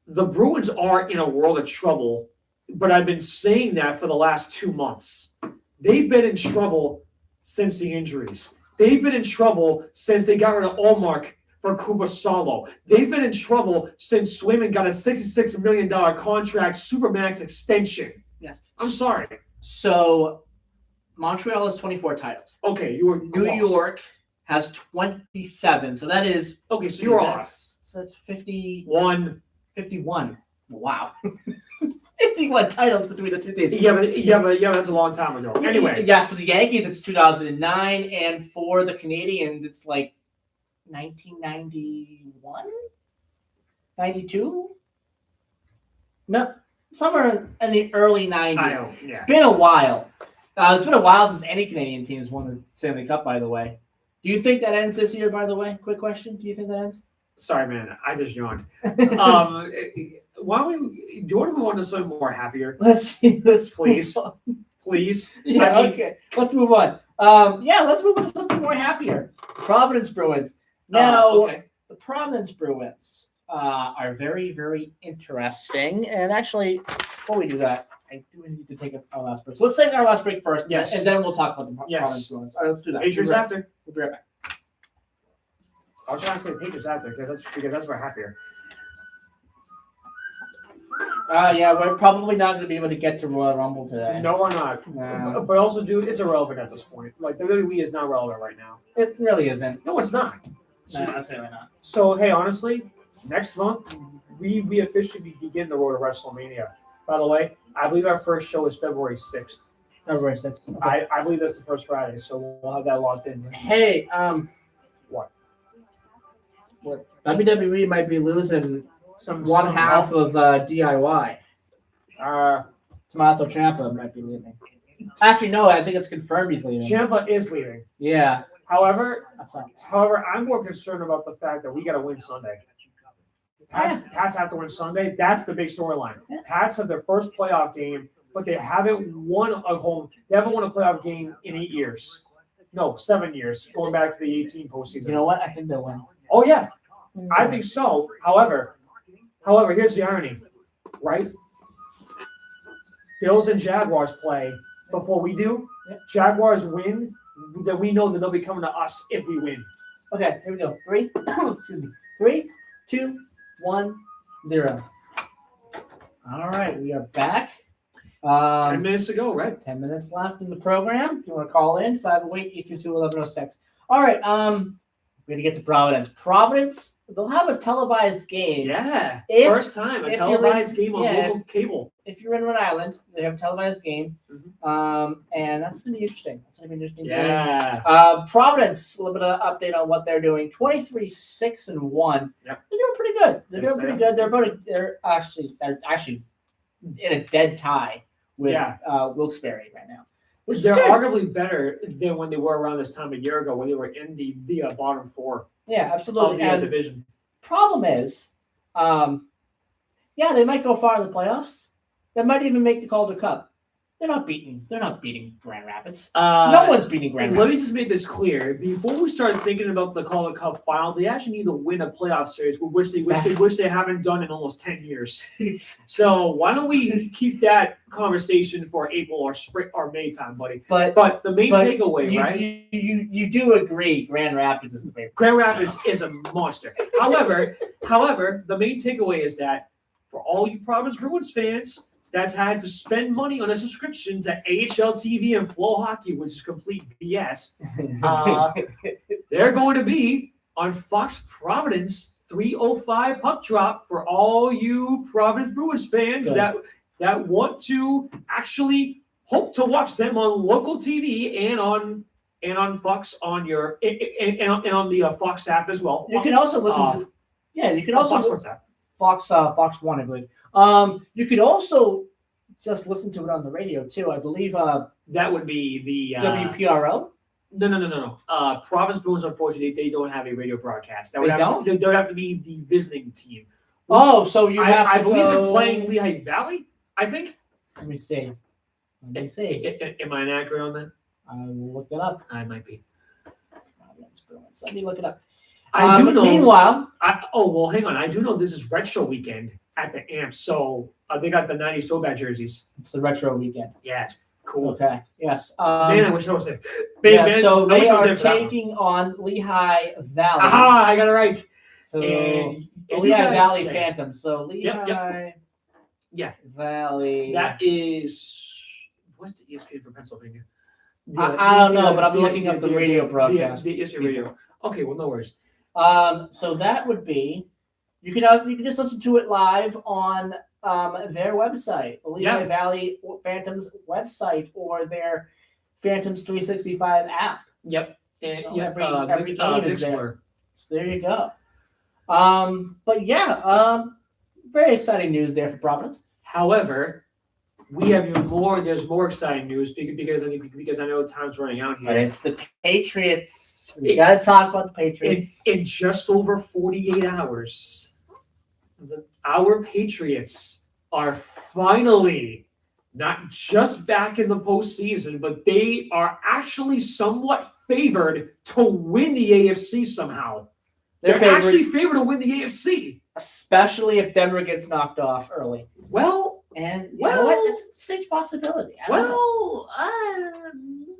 The Bruins are in a world of trouble, but I've been saying that for the last 2 months. They've been in trouble since the injuries. They've been in trouble since they got rid of Olmark for Kubasalo. They've been in trouble since Swayman got a $66 million contract Supermax extension. Yes. I'm sorry. So Montreal has 24 titles. Okay, you were New York has 27. So that is okay. So you're off. So that's 51. 51. Wow. 51 titles between the two teams. Yeah, but that's a long time ago. Anyway. Yes, for the Yankees, it's 2009. And for the Canadians, it's like 1991? 92? No, somewhere in the early 90s. Yeah. It's been a while. It's been a while since any Canadian team has won the Stanley Cup, by the way. Do you think that ends this year, by the way? Quick question. Do you think that ends? Sorry, man. I just yawned. Why don't we? Do you want to move on to something more happier? Let's see this, please. Please. Yeah, okay. Let's move on. Let's move on to something more happier. Providence Bruins. Now, the Providence Bruins are very, very interesting. And actually, before we do that, I do need to take our last break. So let's take our last break first. Yes. And then we'll talk about the Providence Bruins. All right, let's do that. Patriots after. We'll be right back. I was trying to say Patriots after because that's we're happier. Yeah, we're probably not going to be able to get to Royal Rumble today. No, we're not. No. But also, dude, it's irrelevant at this point. Like, the WWE is not relevant right now. It really isn't. No, it's not. No, absolutely not. So, hey, honestly, next month, we officially begin the road to WrestleMania. By the way, I believe our first show is February 6th. February 6th. I believe that's the first Friday, so we'll have that locked in. Hey, what? WWE might be losing Some half of DIY. Tommaso Ciampa might be leaving. Actually, no, I think it's confirmed he's leaving. Ciampa is leaving. Yeah. However, I'm more concerned about the fact that we got to win Sunday. Pats have to win Sunday. That's the big storyline. Pats have their first playoff game, but they haven't won a home. They haven't won a playoff game in 8 years. No, 7 years, going back to the 18 postseason. You know what? I think they'll win. Oh yeah, I think so. However, here's the irony, right? Bills and Jaguars play before we do. Jaguars win, then we know that they'll be coming to us if we win. Okay, here we go. 3, excuse me. 3, 2, 1, 0. All right, we are back. 10 minutes to go, right? 10 minutes left in the program. If you want to call in, 508-822-1106. All right, we're going to get to Providence. Providence, they'll have a televised game. Yeah, first time, a televised game on local cable. If you're in Rhode Island, they have a televised game. And that's going to be interesting. That's going to be an interesting game. Providence, a little bit of update on what they're doing. 23-6-1. Yep. They're doing pretty good. They're actually in a dead tie with Wilkes-Barre right now. Which they're arguably better than when they were around this time a year ago when they were in the bottom four. Yeah, absolutely. Of the division. Problem is, they might go far in the playoffs. They might even make the Calder Cup. They're not beating Grand Rapids. No one's beating Grand Rapids. Let me just make this clear. Before we start thinking about the Calder Cup final, they actually need to win a playoff series, which they haven't done in almost 10 years. So why don't we keep that conversation for April or spring or May time, buddy? But the main takeaway, right? You do agree Grand Rapids is the favorite. Grand Rapids is a monster. However, the main takeaway is that for all you Providence Bruins fans that's had to spend money on a subscription to AHL TV and Flow Hockey, which is complete BS. They're going to be on Fox Providence 3:05 puck drop for all you Providence Bruins fans that want to actually hope to watch them on local TV and on Fox on your and on the Fox app as well. You can also listen you can also Fox Sports app. Fox One, I believe. You could also just listen to it on the radio too. I believe that would be the WPRO. No. Providence Bruins, unfortunately, they don't have a radio broadcast. They would have to be the visiting team. Oh, so you have to I believe they're playing Lehigh Valley, I think. Let me see. Am I inaccurate on that? I will look it up. I might be. Let me look it up. I do know. Meanwhile, hang on. I do know this is retro weekend at the Amp, so they got the 90s throwback jerseys. It's the retro weekend. Yeah, it's cool. Okay. Yes. Man, I wish I was there. So they are taking on Lehigh Valley. Aha! I got it right. So Lehigh Valley Phantoms. So Lehigh Valley. That is what's the ESPN for Pennsylvania? I don't know, but I'm looking up the radio broadcast. The ESPN radio. Okay, well, no worries. So that would be you can just listen to it live on their website, the Lehigh Valley Phantoms website, or their Phantoms 365 app. Yep. And so every game is there. So there you go. But very exciting news there for Providence. However, we have even more. There's more exciting news because I know time's running out here. But it's the Patriots. We got to talk about the Patriots. In just over 48 hours, our Patriots are finally not just back in the postseason, but they are actually somewhat favored to win the AFC somehow. They're actually favored to win the AFC. Especially if Denver gets knocked off early. Well, you know what? It's a distinct possibility.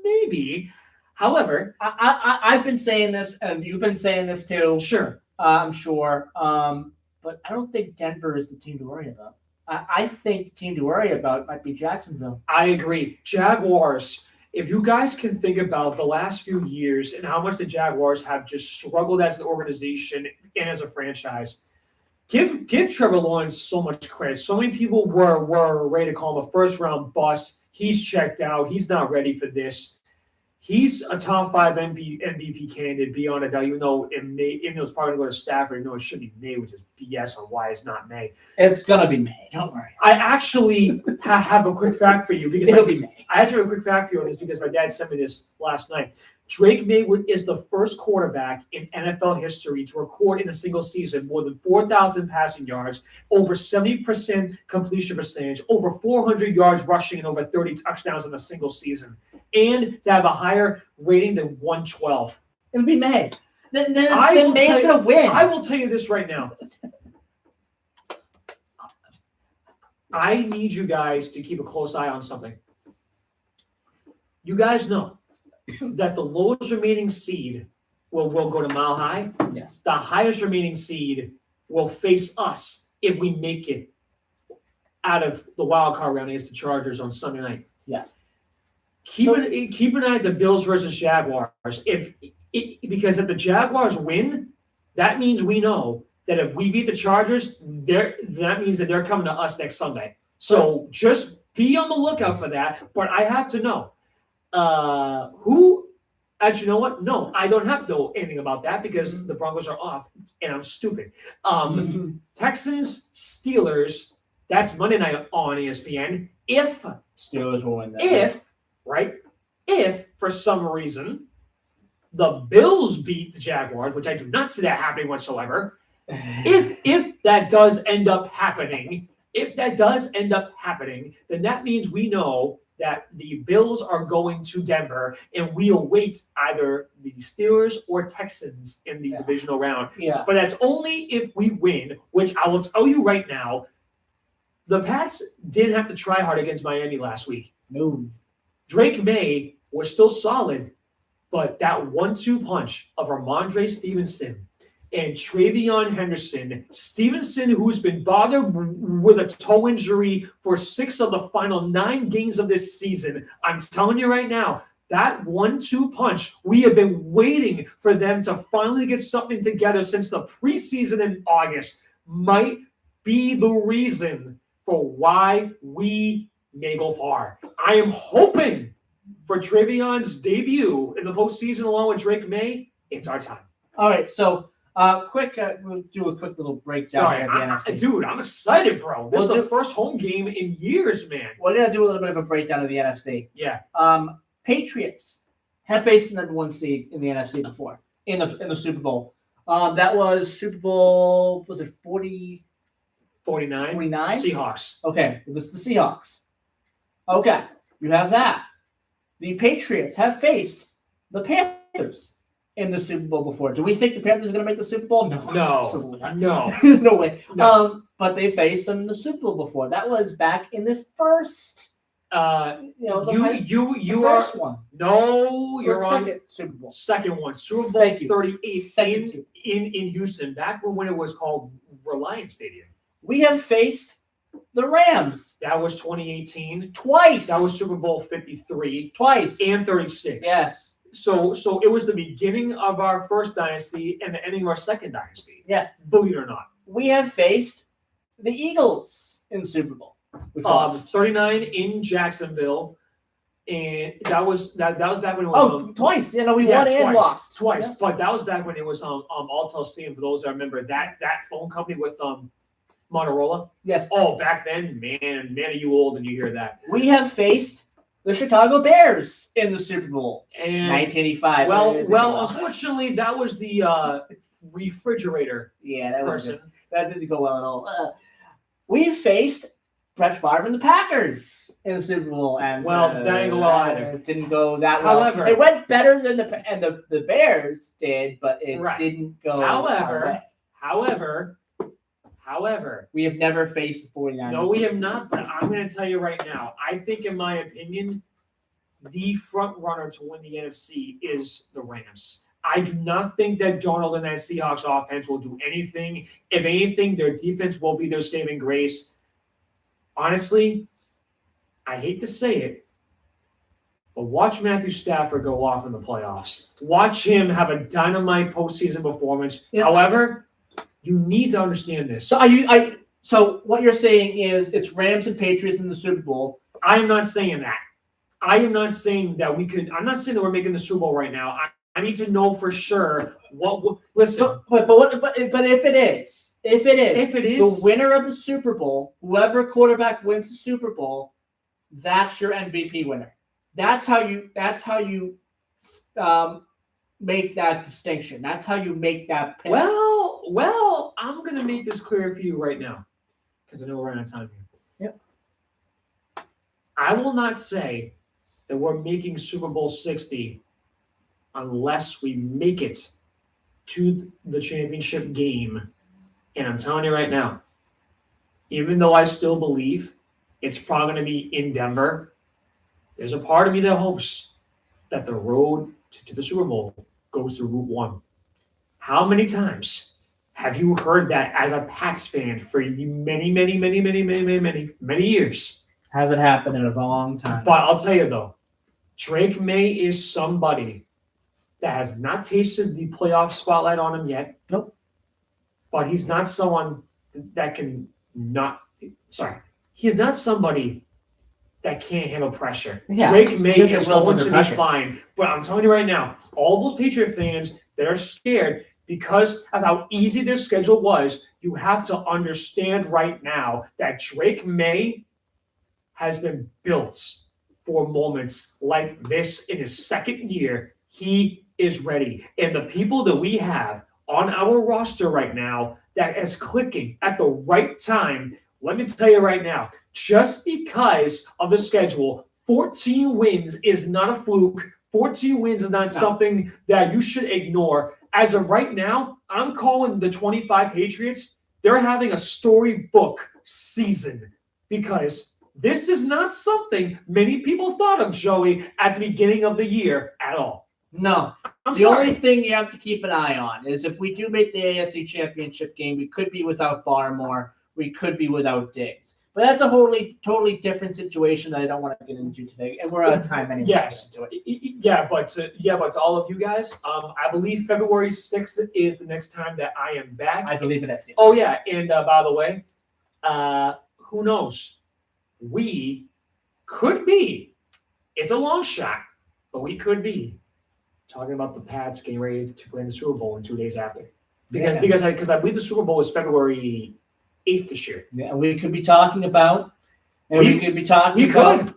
Maybe. However, I've been saying this, and you've been saying this too. Sure. I'm sure. But I don't think Denver is the team to worry about. I think the team to worry about might be Jacksonville. I agree. Jaguars, if you guys can think about the last few years and how much the Jaguars have just struggled as an organization and as a franchise, give Trevor Lawrence so much credit. So many people were ready to call him a first-round bust. He's checked out. He's not ready for this. He's a top 5 MVP candidate beyond a doubt, even though it was probably going to go to Stafford. No, it should be May, which is BS on why it's not May. It's going to be May. Don't worry. I actually have a quick fact for you. Because It'll be May. I actually have a quick fact for you on this because my dad sent me this last night. Drake May is the first quarterback in NFL history to record in a single season more than 4,000 passing yards, over 70% completion percentage, over 400 yards rushing, and over 30 touchdowns in a single season, and to have a higher rating than 112. It'll be May. Then May's tell going to win. I will tell you this right now. I need you guys to keep a close eye on something. You guys know that the lowest remaining seed will go to Mile High. Yes. The highest remaining seed will face us if we make it out of the wild card round against the Chargers on Sunday night. Yes. Keep an eye to Bills versus Jaguars. Because if the Jaguars win, that means we know that if we beat the Chargers, that means that they're coming to us next Sunday. So just be on the lookout for that. But I have to know. Who? Actually, you know what? No, I don't have to know anything about that because the Broncos are off and I'm stupid. Texans, Steelers, that's Monday night on ESPN. If Steelers will win that. If for some reason the Bills beat the Jaguars, which I do not see that happening whatsoever, if that does end up happening, then that means we know that the Bills are going to Denver, and we await either the Steelers or Texans in the divisional round. Yeah. But that's only if we win, which I will tell you right now, the Pats didn't have to try hard against Miami last week. No. Drake May was still solid, but that 1-2 punch of Ramondre Stevenson and Travion Henderson, Stevenson, who's been bothered with a toe injury for 6 of the final 9 games of this season. I'm telling you right now, that 1-2 punch, we have been waiting for them to finally get something together since the preseason in August, might be the reason for why we may go far. I am hoping for Travion's debut in the postseason along with Drake May. It's our time. All right, so we'll do a quick little breakdown Sorry, of the NFC. Dude, I'm excited, bro. This is the first home game in years, man. We're going to do a little bit of a breakdown of the NFC. Yeah. Patriots have faced the number 1 seed in the NFC before, in the Super Bowl. That was Super Bowl, was it 40? 49? 49? Seahawks. Okay, it was the Seahawks. Okay, you have that. The Patriots have faced the Panthers in the Super Bowl before. Do we think the Panthers are going to make the Super Bowl? No. Absolutely not. No. No way. No. But they faced them in the Super Bowl before. That was back in the first. You first are one. No, Or you're on second Super Bowl. second one. Super Bowl Thank you. 38 in Houston, back when it was called Reliance Stadium. We have faced the Rams. That was 2018. Twice. That was Super Bowl 53. Twice. And 36. Yes. So it was the beginning of our first dynasty and the ending of our second dynasty. Yes. Believe it or not. We have faced the Eagles in the Super Bowl. We've lost. 39 in Jacksonville. And that was back when it was twice. We won and lost. Twice. Yeah. But that was back when it was Altel Stadium, for those that remember that phone company with Motorola. Yes. Oh, back then, man, are you old and you hear that. We have faced the Chicago Bears in the Super Bowl And 1985. Well, unfortunately, that was the refrigerator. Yeah, that was person. that didn't go well at all. We faced Brett Favre and the Packers in the Super Bowl, and that didn't go well either. It didn't go that well. However, it went better than the Bears did, but it didn't go. However, we have never faced the 49ers. No, we have not, but I'm going to tell you right now. I think, in my opinion, the front runner to win the NFC is the Rams. I do not think that Darnold and that Seahawks offense will do anything. If anything, their defense will be their saving grace. Honestly, I hate to say it, but watch Matthew Stafford go off in the playoffs. Watch him have a dynamite postseason performance. Yeah. However, you need to understand this. So what you're saying is it's Rams and Patriots in the Super Bowl. I am not saying that. I am not saying that we could. I'm not saying that we're making the Super Bowl right now. I need to know for sure what. Listen, but if it is the winner of the Super Bowl, whoever quarterback wins the Super Bowl, that's your MVP winner. That's how you make that distinction. That's how you make that pick. Well, I'm gonna make this clear for you right now because I know we're out of time here. Yep. I will not say that we're making Super Bowl 60 unless we make it to the championship game. And I'm telling you right now, even though I still believe it's probably going to be in Denver, there's a part of me that hopes that the road to the Super Bowl goes through Route 1. How many times have you heard that as a Pats fan for many years? Hasn't happened in a long time. But I'll tell you though, Drake May is somebody that has not tasted the playoff spotlight on him yet. Nope. But he's not someone that can not. Sorry, he's not somebody that can't handle pressure. Yeah, Drake May he is will going under to pressure. be fine. But I'm telling you right now, all those Patriot fans that are scared because of how easy their schedule was, you have to understand right now that Drake May has been built for moments like this in his second year. He is ready. And the people that we have on our roster right now that is clicking at the right time, let me tell you right now, just because of the schedule, 14 wins is not a fluke. 14 wins is not something that you should ignore. As of right now, I'm calling the 25 Patriots, they're having a storybook season because this is not something many people thought of, Joey, at the beginning of the year at all. No. I'm the sorry. only thing you have to keep an eye on is if we do make the AFC Championship game, we could be without Barmore, we could be without Diggs. But that's a totally different situation that I don't want to get into today, and we're out of time anyway. Yes. Yeah, but to all of you guys, I believe February 6th is the next time that I am back. I believe it is. Yes. Oh, yeah. And by the way, who knows? We could be, it's a long shot, but we could be talking about the Pats getting ready to play in the Super Bowl in 2 days after. Because I believe the Super Bowl is February 8th this year. Yeah, and we could be talking about, Braun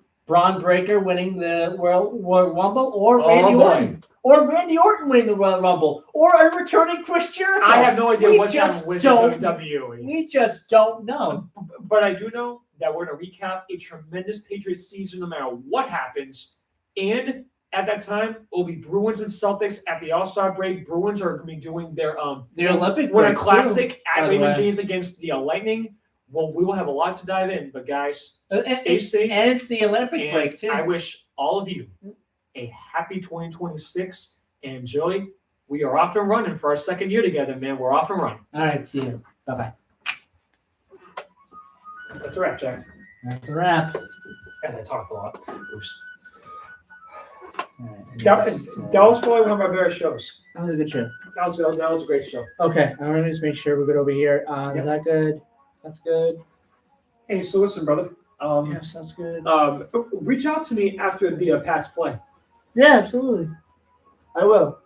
Breaker winning the Royal Rumble, or Randy Orton winning the Royal Rumble, or a returning Chris Jericho. I have no idea what's happening with WWE. We just don't know. But I do know that we're going to recap a tremendous Patriots season no matter what happens. And at that time, it will be Bruins and Celtics at the All-Star break. Bruins are going to be doing their the Olympic Winter break, Classic too, at by the Raymond way. James against the Lightning. Well, we will have a lot to dive in, but guys, stay safe. And it's the Olympic break, too. I wish all of you a happy 2026. And Joey, we are off and running for our second year together, man. We're off and running. All right, see you. Bye-bye. That's a wrap, Jack. That's a wrap. As I talked a lot. Oops. Right, That was probably one of our better shows. That was a good show. That was a great show. Okay, I'm going to just make sure we're good over here. Is that good? That's good. Hey, so listen, brother. Yes, that's good. Reach out to me after the Pats play. Yeah, absolutely. I will.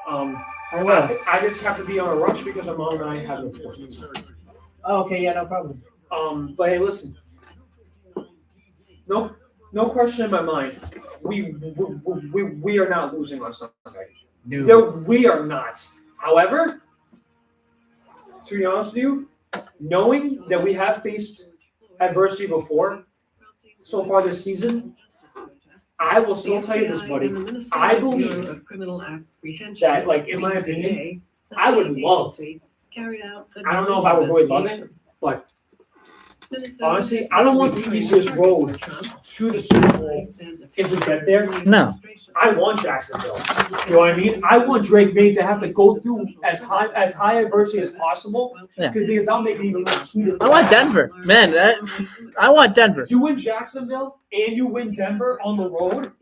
I will. I just have to be on a rush because my mom and I have appointments. Oh, okay, yeah, no problem. But hey, listen. No question in my mind. We are not losing on Sunday. No. We are not. However, to be honest with you, knowing that we have faced adversity before so far this season, I will still tell you this, buddy. I believe that, like, in my opinion, I would love. I don't know if I would really love it, but Honestly, I don't want the easiest road to the Super Bowl if we get there. No. I want Jacksonville. You know what I mean? I want Drake May to have to go through as high adversity as possible. Yeah. Because I'll make it even more sweeter. I want Denver, man. I want Denver. You win Jacksonville and you win Denver on the road.